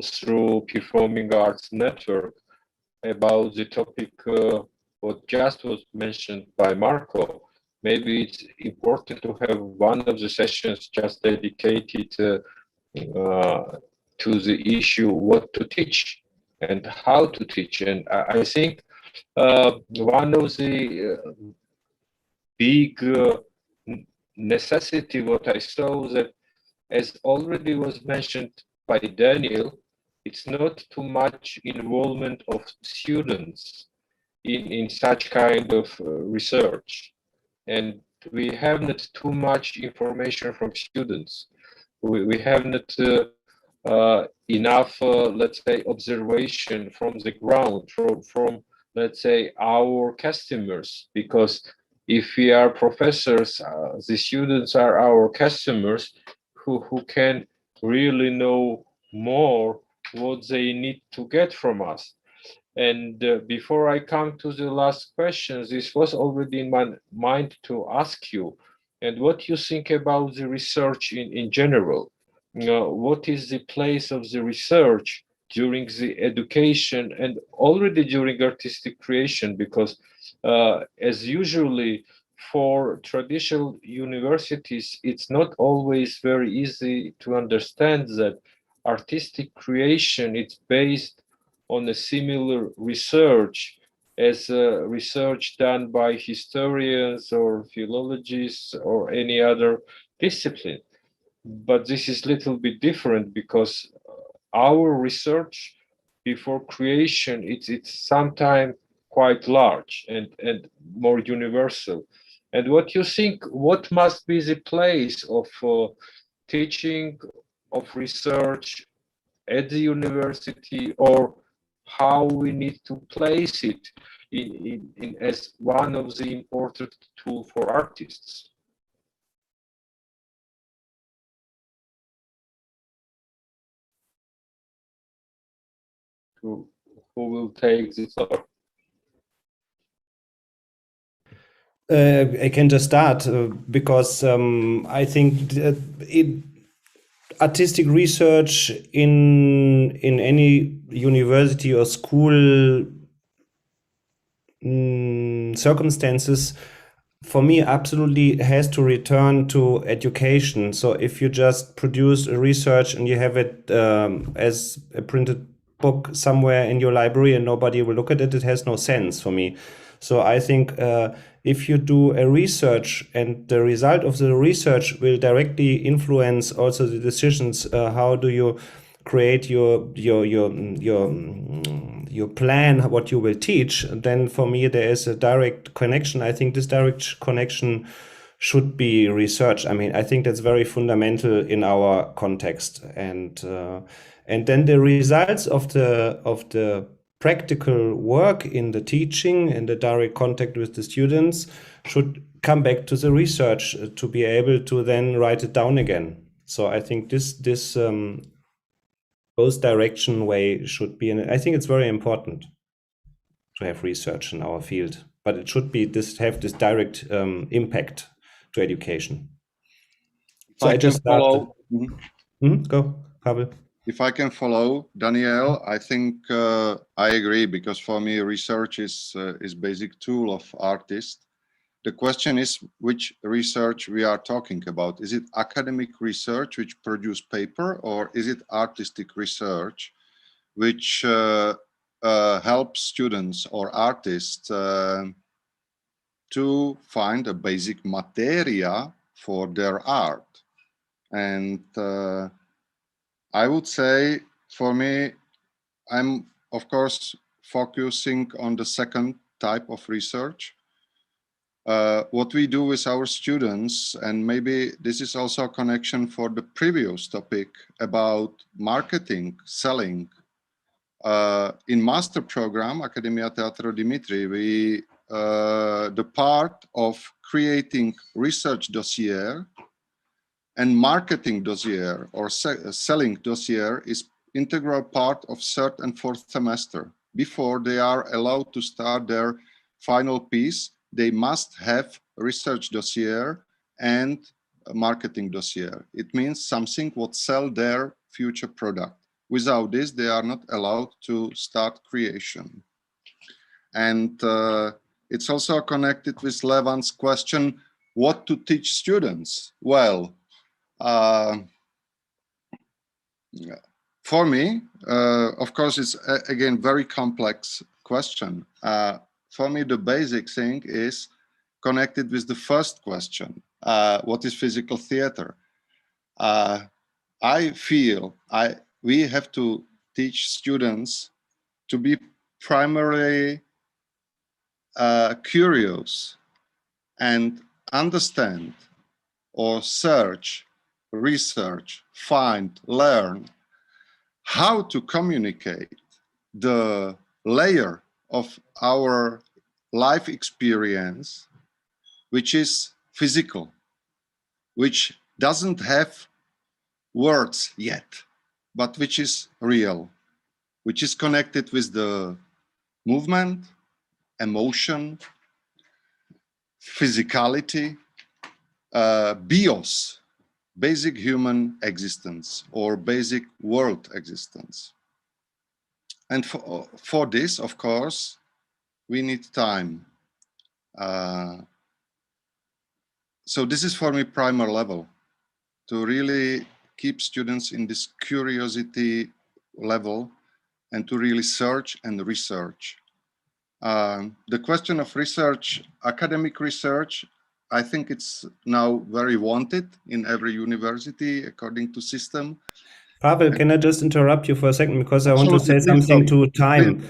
Speaker 2: through Performing Arts Network about the topic what just was mentioned by Marco. Maybe it's important to have one of the sessions just dedicated to the issue what to teach and how to teach. And I think one of the big necessity what I saw, that as already was mentioned by Daniel, it's not too much involvement of students in such kind of research, and we have not too much information from students. we have not enough, let's say, observation from the ground, from let's say our customers, because if we are professors, the students are our customers who can really know more what they need to get from us. And before I come to the last question, this was already in my mind to ask you, and what you think about the research in general. What is the place of the research during the education and already during artistic creation? Because as usually for traditional universities, it's not always very easy to understand that artistic creation is based on a similar research as research done by historians or philologists or any other discipline. But this is a little bit different because our research before creation, it's sometimes quite large and more universal. And what you think, what must be the place of teaching, of research at the university, or how we need to place it in as one of the important tools for artists? Who will take the floor?
Speaker 1: I can just start because I think artistic research in any university or school circumstances, for me, absolutely has to return to education. So if you just produce a research and you have it as a printed book somewhere in your library and nobody will look at it, it has no sense for me. So I think if you do a research and the result of the research will directly influence also the decisions, how do you create your plan, what you will teach, then for me there is a direct connection. I think this direct connection should be research. I mean, I think that's very fundamental in our context, and then the results of the practical work in the teaching and the direct contact with the students should come back to the research to be able to then write it down again. So I think this both direction way should be, and I think it's very important to have research in our field, but it should be have this direct impact to education. So I just
Speaker 4: follow.
Speaker 1: Go, Pavel.
Speaker 4: If I can follow Daniel, I think I agree, because for me research is basic tool of artists. The question is which research we are talking about. Is it academic research which produce paper, or is it artistic research which helps students or artists to find a basic materia for their art? And I would say, for me, I'm of course focusing on the second type of research. What we do with our students, and maybe this is also a connection for the previous topic about marketing, selling. In master program, Academia Teatro Dimitri, we the part of creating research dossier and marketing dossier or selling dossier is integral part of third and fourth semester. Before they are allowed to start their final piece, they must have research dossier and a marketing dossier. It means something would sell their future product. Without this, they are not allowed to start creation. And it's also connected with Levan's question, what to teach students? Well, for me, of course, it's again very complex question. For me, the basic thing is connected with the first question. What is physical theater? I feel we have to teach students to be primarily curious and understand or search research, find, learn how to communicate the layer of our life experience, which is physical, which doesn't have words yet, but which is real, which is connected with the movement, emotion, physicality, bios, basic human existence or basic world existence. And for this, of course, we need time. So this is for me primer level, to really keep students in this curiosity level and to really search and research. The question of research, academic research, I think it's now very wanted in every university according to system.
Speaker 1: Pavel, can I just interrupt you for a second, because I want to say
Speaker 4: Absolutely, please
Speaker 1: something
Speaker 4: go.
Speaker 1: to time.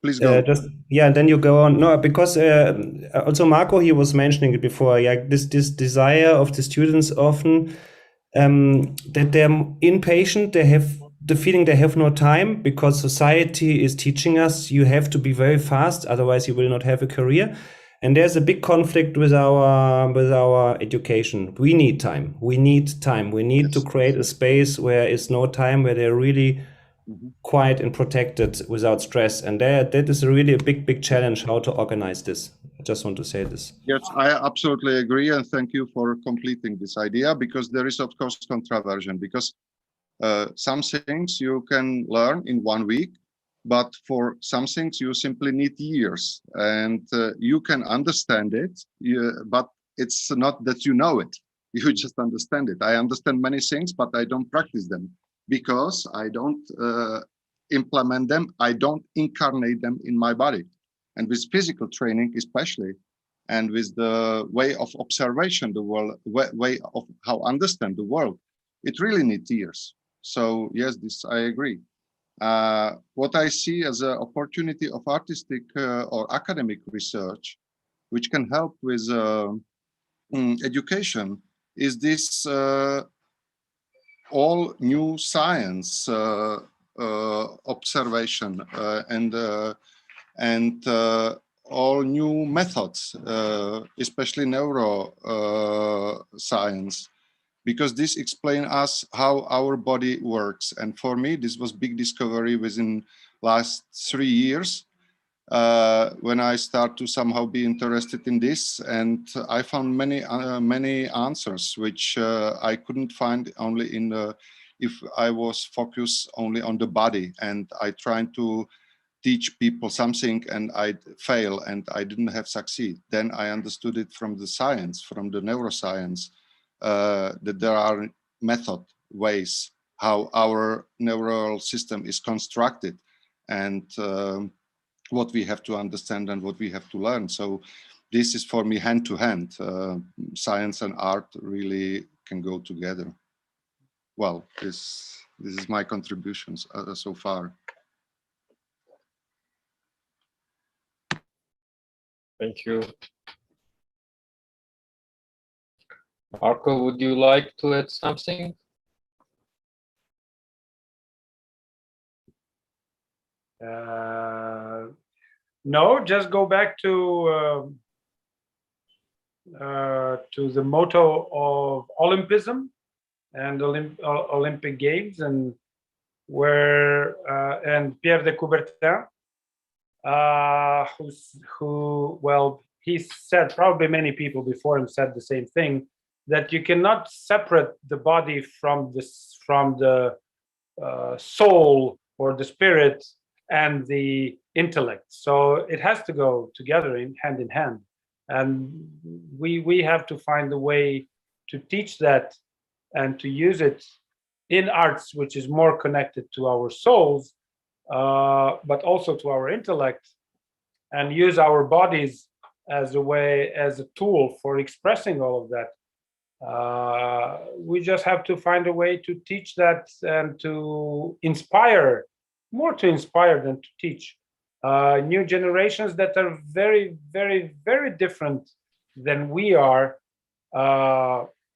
Speaker 4: Please go.
Speaker 1: Just yeah, then you go on. No, because also Marco, he was mentioning it before. Yeah, this desire of the students often that they're impatient. They have the feeling they have no time because society is teaching us you have to be very fast, otherwise you will not have a career. And there's a big conflict with our education. We need time. We need time. We need
Speaker 4: Yes.
Speaker 1: to create a space where it's no time, where they're really
Speaker 4: Mhm.
Speaker 1: quiet and protected without stress. And that is really a big challenge, how to organize this. I just want to say this.
Speaker 4: Yes, I absolutely agree, and thank you for completing this idea, because there is of course controversion, because some things you can learn in 1 week, but for some things you simply need years, and you can understand it, but it's not that you know it, you just understand it. I understand many things, but I don't practice them because I don't implement them, I don't incarnate them in my body. And with physical training especially, and with the way of observation, the world, way of how understand the world, it really needs years. So yes, this I agree. What I see as an opportunity of artistic or academic research, which can help with education, is this all new science observation and all new methods, especially neuroscience, because this explains us how our body works. And for me, this was big discovery within last 3 years when I start to somehow be interested in this. And I found many answers which I couldn't find only in if I was focused only on the body, and I tried to teach people something and I'd fail and I didn't have succeed. Then I understood it from the science, from the neuroscience, that there are ways how our neural system is constructed, and what we have to understand and what we have to learn. So this is for me hand to hand. Science and art really can go together. Well, this is my contributions so far.
Speaker 2: Thank you. Marco, would you like to add something?
Speaker 3: No, just go back to the motto of Olympism and Olympic Games, and where and Pierre de Coubertin, who well, he said, probably many people before him said the same thing, that you cannot separate the body from the soul or the spirit and the intellect. So it has to go together hand in hand, and we have to find a way to teach that and to use it in arts, which is more connected to our souls, but also to our intellect, and use our bodies as a tool for expressing all of that. We just have to find a way to teach that and to inspire, more to inspire than to teach, new generations that are very, very, very different than we are,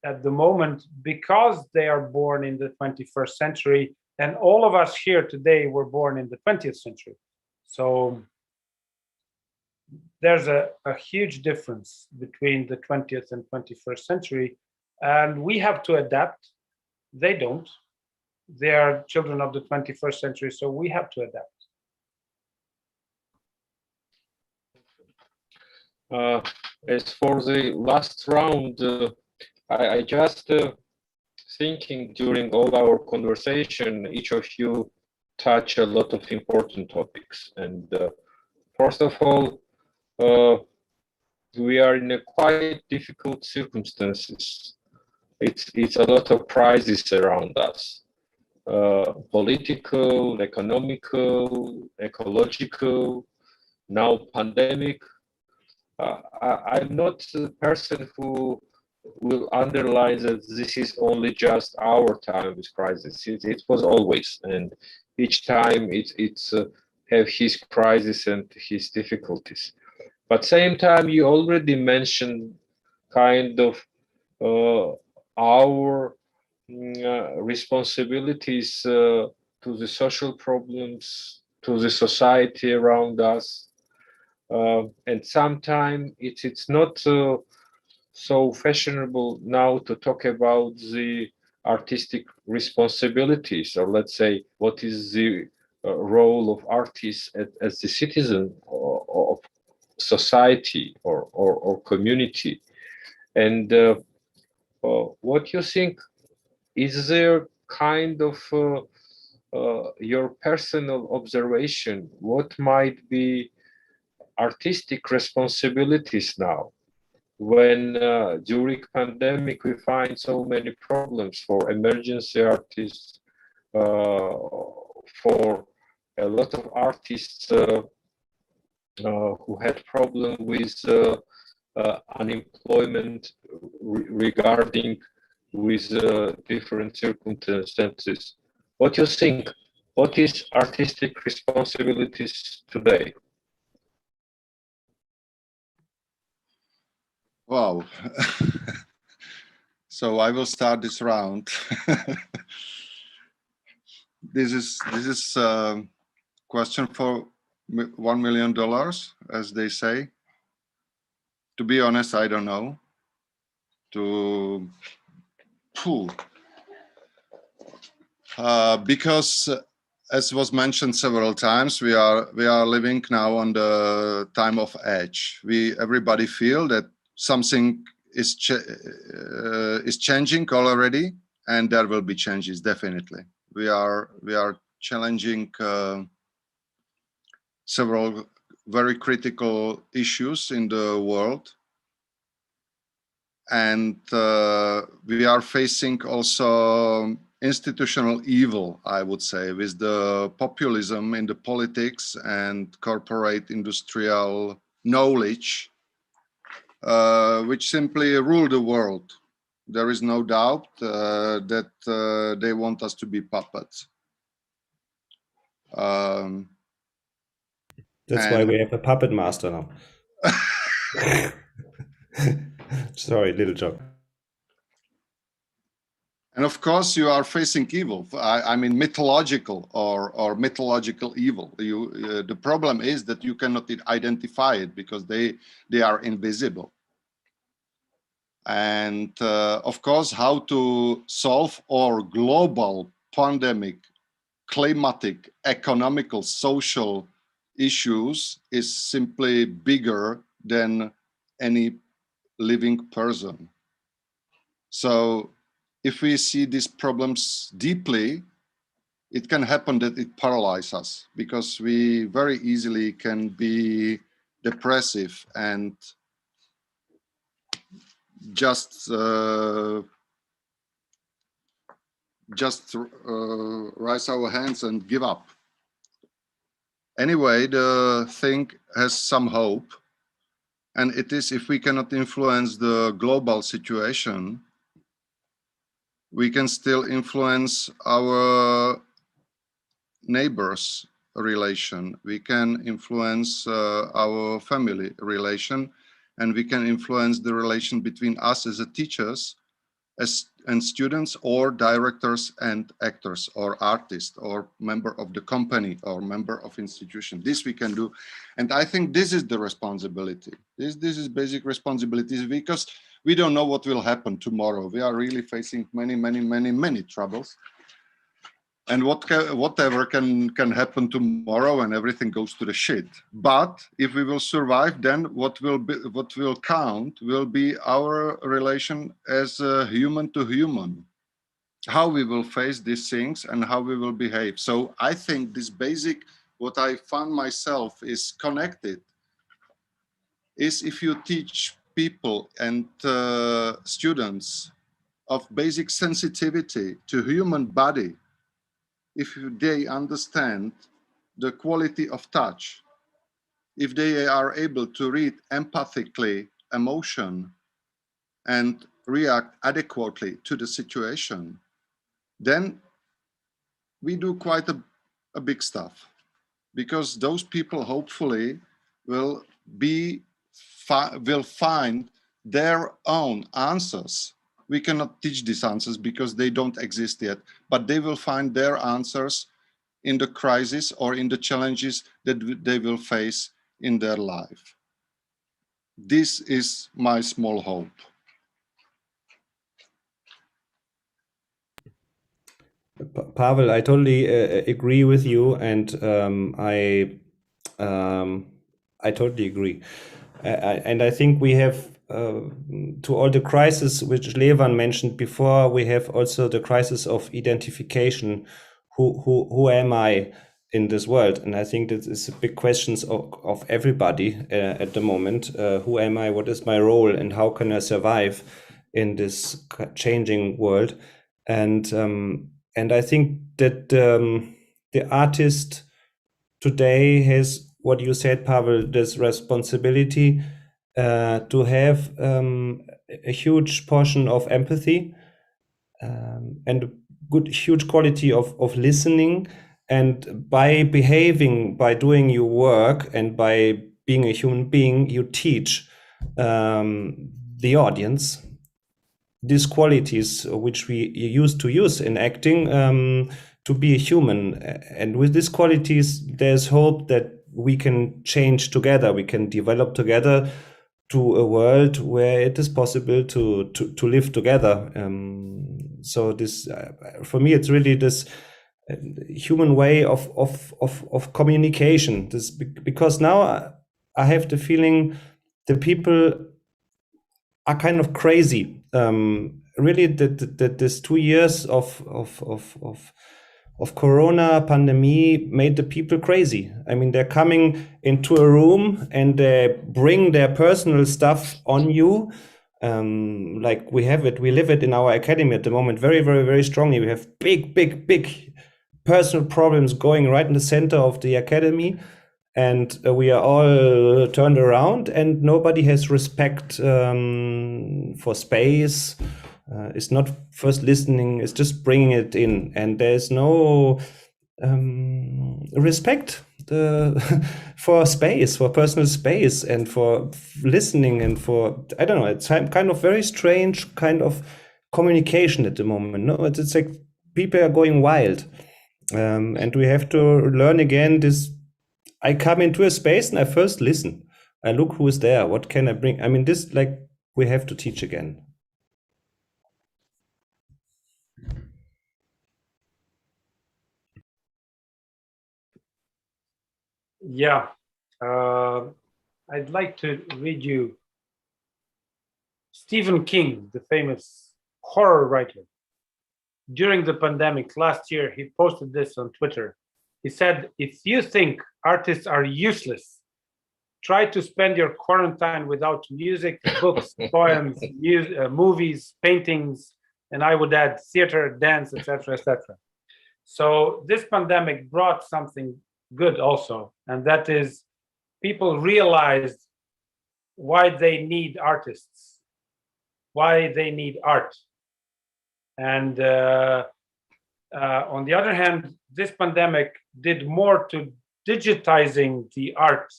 Speaker 3: at the moment because they are born in the 21st century, and all of us here today were born in the 20th century. So there's a huge difference between the 20th and 21st century, and we have to adapt. They don't. They are children of the 21st century, so we have to adapt.
Speaker 2: As for the last round, I just thinking during all our conversation, each of you touch a lot of important topics. And first of all, we are in a quite difficult circumstances. It's a lot of crises around us. Political, economical, ecological, now pandemic. I'm not the person who will underline that this is only just our time with crisis. It was always, and each time it's have his crisis and his difficulties. But same time, you already mentioned kind of our responsibilities to the social problems, to the society around us. And sometimes it's not so fashionable now to talk about the artistic responsibilities, or let's say what is the role of artists as the citizen of society or community. And what you think, is there kind of your personal observation, what might be artistic responsibilities now, when during pandemic we find so many problems for emergency artists, for a lot of artists who had problem with unemployment regarding with different circumstances. What do you think? What is artistic responsibilities today?
Speaker 4: Wow. So I will start this round. This is a question for $1 million, as they say. To be honest, I don't know. Because as was mentioned several times, we are living now on the time of edge. Everybody feel that something is changing already, and there will be changes definitely. We are challenging several very critical issues in the world, and we are facing also institutional evil, I would say, with the populism in the politics and corporate industrial knowledge, which simply rule the world. There is no doubt that they want us to be puppets.
Speaker 1: That's why we have a puppet master now. Sorry, little joke.
Speaker 4: And of course, you are facing evil. I mean, mythological or mythological evil. The problem is that you cannot identify it because they are invisible. And of course, how to solve our global pandemic, climatic, economical, social issues is simply bigger than any living person. So if we see these problems deeply, it can happen that it paralyzes us, because we very easily can be depressive and just raise our hands and give up. Anyway, the thing has some hope, and it is, if we cannot influence the global situation, we can still influence our neighbors' relation. We can influence our family relation, and we can influence the relation between us as a teachers and students, or directors and actors, or artists, or member of the company, or member of institution. This we can do. And I think this is the responsibility. This is basic responsibilities, because we don't know what will happen tomorrow. We are really facing many troubles. And whatever can happen tomorrow, and everything goes to the shit. But if we will survive, then what will count will be our relation as human to human, how we will face these things and how we will behave. So I think this basic, what I found myself is connected, is if you teach people and students of basic sensitivity to human body, if they understand the quality of touch, if they are able to read empathically emotion and react adequately to the situation, then we do quite a big stuff, because those people hopefully will find their own answers. We cannot teach these answers because they don't exist yet, but they will find their answers in the crisis or in the challenges that they will face in their life. This is my small hope.
Speaker 1: Pavel, I totally agree with you, and I totally agree. And I think we have, to all the crises which Levan mentioned before, we have also the crisis of identification. Who am I in this world? And I think that is a big question of everybody at the moment. Who am I? What is my role? And how can I survive in this changing world? And I think that the artist today has, what you said, Pavel, this responsibility to have a huge portion of empathy and a huge quality of listening. And by behaving, by doing your work, and by being a human being, you teach the audience these qualities which we used to use in acting to be a human. And with these qualities, there's hope that we can change together, we can develop together to a world where it is possible to live together. So this, for me, it's really this human way of communication. This, because now I have the feeling the people are kind of crazy. Really, this 2 years of Corona pandemic made the people crazy. I mean, they're coming into a room and they bring their personal stuff on you. Like we live it in our academy at the moment, very, very, very strongly. We have big personal problems going right in the center of the academy. And we are all turned around, and nobody has respect for space. It's not first listening, it's just bringing it in. And there's no respect for space, for personal space, and for listening, and for, I don't know, it's kind of very strange kind of communication at the moment. No, it's like people are going wild. And we have to learn again this. I come into a space and I first listen. I look who is there. What can I bring? I mean, this, like, we have to teach again.
Speaker 3: Yeah. I'd like to read you Stephen King, the famous horror writer. During the pandemic last year, he posted this on Twitter. He said, if you think artists are useless, try to spend your quarantine without music, books, poems, movies, paintings, and I would add theater, dance, etc., etc. So this pandemic brought something good also, and that is people realized why they need artists, why they need art. And on the other hand, this pandemic did more to digitizing the art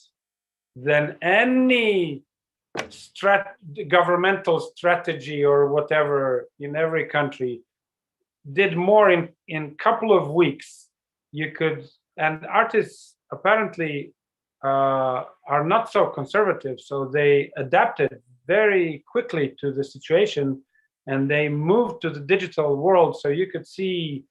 Speaker 3: than any governmental strategy or whatever in every country did more in couple of weeks. You could, and artists apparently are not so conservative, so they adapted very quickly to the situation, and they moved to the digital world. So you could see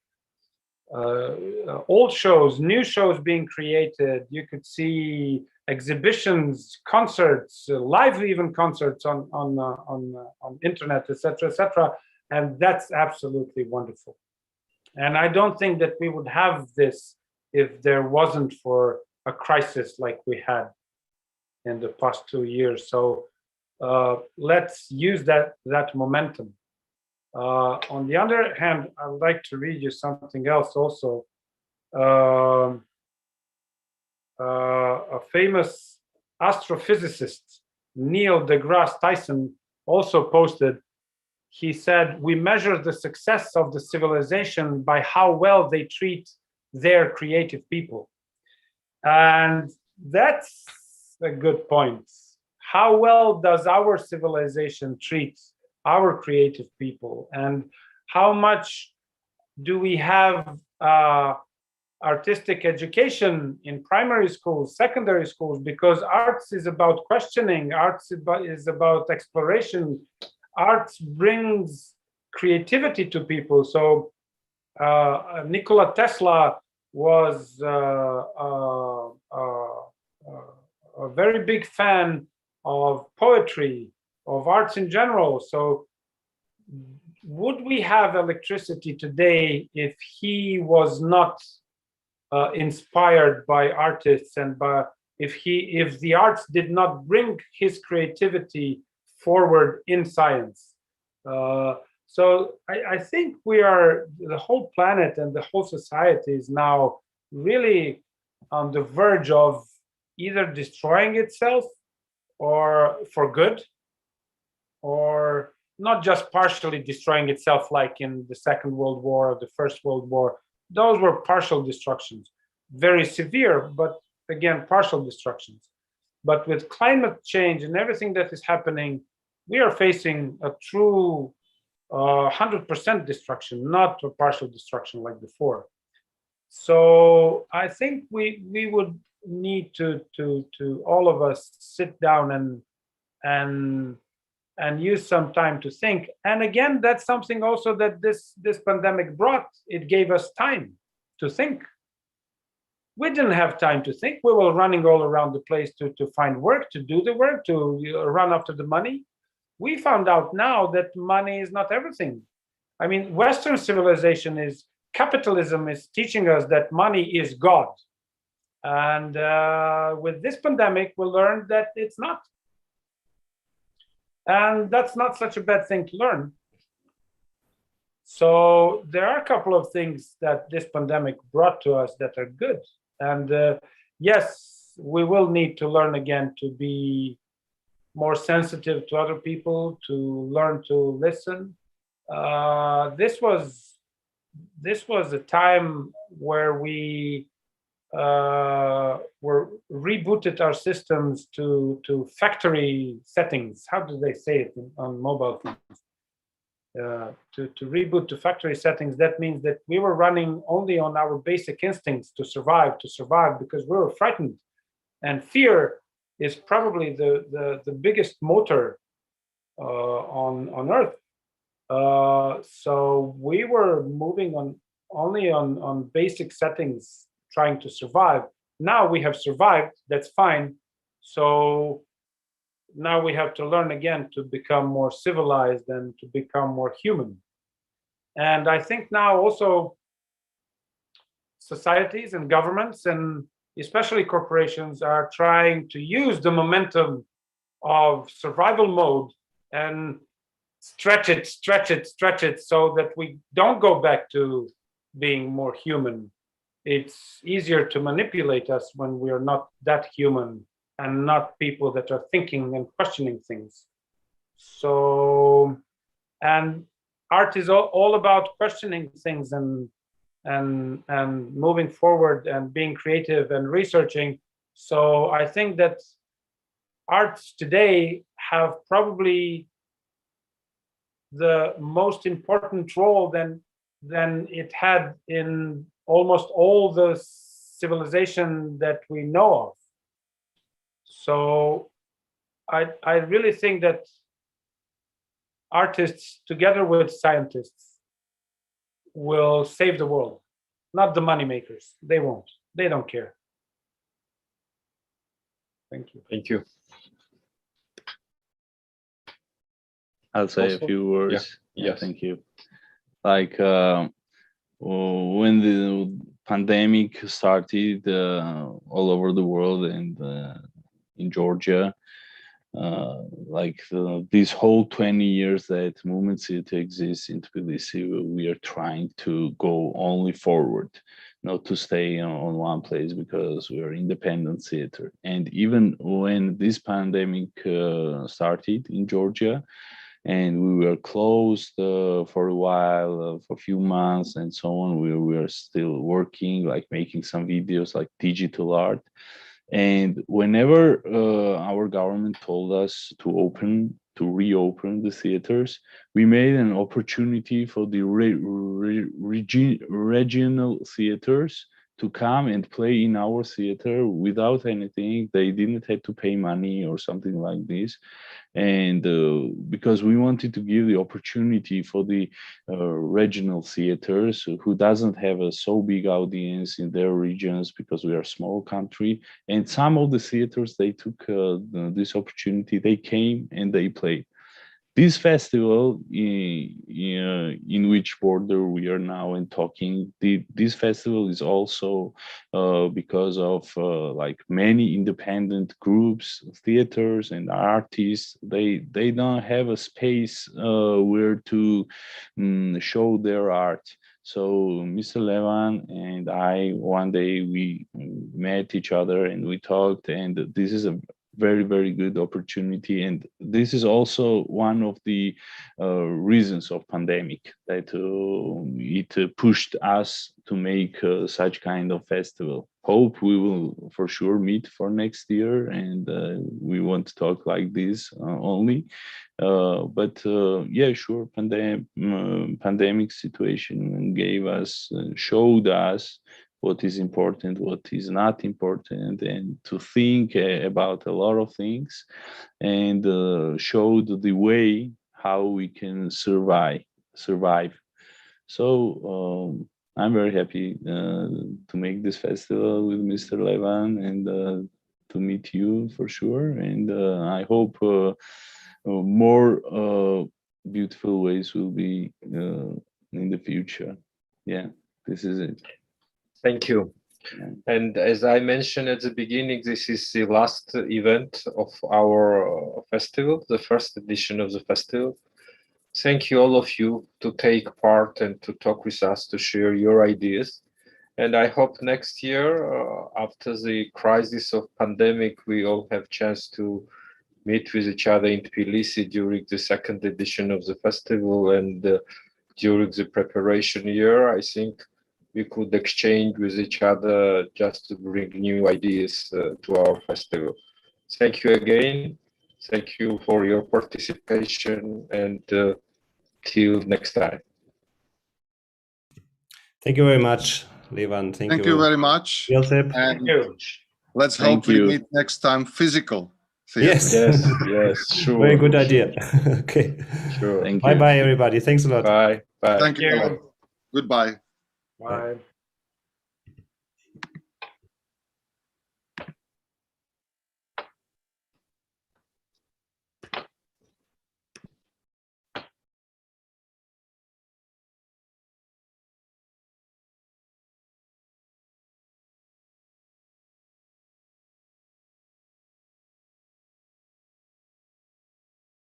Speaker 3: old shows, new shows being created. You could see exhibitions, concerts, live even concerts on internet, etc., etc. And that's absolutely wonderful. And I don't think that we would have this if there wasn't for a crisis like we had in the past 2 years. So let's use that momentum. On the other hand, I would like to read you something else also. A famous astrophysicist, Neil deGrasse Tyson, also posted, he said, "We measure the success of the civilization by how well they treat their creative people." And that's a good point. How well does our civilization treat our creative people? And how much do we have artistic education in primary schools, secondary schools? Because arts is about questioning, arts is about exploration. Arts brings creativity to people. So Nikola Tesla was a very big fan of poetry, of arts in general. So would we have electricity today if he was not inspired by artists, and if the arts did not bring his creativity forward in science? So I think the whole planet and the whole society is now really on the verge of either destroying itself or for good, or not just partially destroying itself like in the Second World War or the First World War. Those were partial destructions, very severe, but again, partial destructions. But with climate change and everything that is happening, we are facing a true 100% destruction, not a partial destruction like before. So I think we would need to all of us sit down and use some time to think. And again, that's something also that this pandemic brought. It gave us time to think. We didn't have time to think. We were running all around the place to find work, to do the work, to run after the money. We found out now that money is not everything. I mean, Western civilization capitalism is teaching us that money is God. And with this pandemic, we learned that it's not. And that's not such a bad thing to learn. So there are a couple of things that this pandemic brought to us that are good. And yes, we will need to learn again to be more sensitive to other people, to learn to listen. This was a time where we rebooted our systems to factory settings. How do they say it on mobile phones? To reboot to factory settings. That means that we were running only on our basic instincts to survive, because we were frightened, and fear is probably the biggest motor on Earth. So we were moving only on basic settings, trying to survive. Now we have survived, that's fine. So now we have to learn again to become more civilized and to become more human. And I think now also societies and governments, and especially corporations, are trying to use the momentum of survival mode and stretch it so that we don't go back to being more human. It's easier to manipulate us when we are not that human and not people that are thinking and questioning things. So, and art is all about questioning things and moving forward and being creative and researching. So I think that arts today have probably the most important role than it had in almost all the civilization that we know of. So I really think that artists together with scientists will save the world, not the money makers. They won't. They don't care. Thank you.
Speaker 2: Thank you.
Speaker 6: I'll say a
Speaker 2: Also-
Speaker 6: few words. Yeah,
Speaker 2: Yes.
Speaker 6: thank you. Like when the pandemic started all over the world and in Georgia, this whole 20 years that Movement Theater exists in Tbilisi, we are trying to go only forward, not to stay on one place, because we are independent theater. And even when this pandemic started in Georgia, and we were closed for a while, for a few months and so on, we were still working, like making some videos, like digital art. And whenever our government told us to reopen the theaters, we made an opportunity for the regional theaters to come and play in our theater without anything. They didn't have to pay money or something like this. And because we wanted to give the opportunity for the regional theaters who doesn't have a so big audience in their regions, because we are a small country, and some of the theaters, they took this opportunity, they came and they played. This festival, in which border we are now and talking, this festival is also because of like many independent groups, theaters and artists. They don't have a space where to show their art. So Mr. Levan and I, one day we met each other and we talked, and this is a very, very good opportunity. And this is also one of the reasons of pandemic, that it pushed us to make such kind of festival. Hope we will for sure meet for next year, and we want to talk like this only. But yeah, sure, pandemic situation gave us, showed us what is important, what is not important, and to think about a lot of things, and showed the way how we can survive. So I'm very happy to make this festival with Mr. Levan, and to meet you for sure. And I hope more beautiful ways will be in the future. Yeah, this is it.
Speaker 2: Thank you.
Speaker 6: Yeah.
Speaker 2: And as I mentioned at the beginning, this is the last event of our festival, the first edition of the festival. Thank you, all of you, to take part and to talk with us, to share your ideas. And I hope next year, after the crisis of pandemic, we all have chance to meet with each other in Tbilisi during the second edition of the festival, and during the preparation year. I think we could exchange with each other just to bring new ideas to our festival. Thank you again. Thank you for your participation, and till next time.
Speaker 1: Thank you very much, Levan.
Speaker 4: Thank you very much.
Speaker 1: Josip.
Speaker 3: Thank
Speaker 4: And
Speaker 3: you.
Speaker 4: let's
Speaker 6: Thank
Speaker 4: hope we
Speaker 6: you.
Speaker 4: meet next time physical theater.
Speaker 1: Yes.
Speaker 2: Yes, sure.
Speaker 1: Very good idea. Okay.
Speaker 2: Sure.
Speaker 6: Thank you.
Speaker 1: Bye bye, everybody. Thanks a lot.
Speaker 2: Bye. Bye.
Speaker 4: Thank you.
Speaker 3: Thank you.
Speaker 4: Goodbye.
Speaker 3: Bye.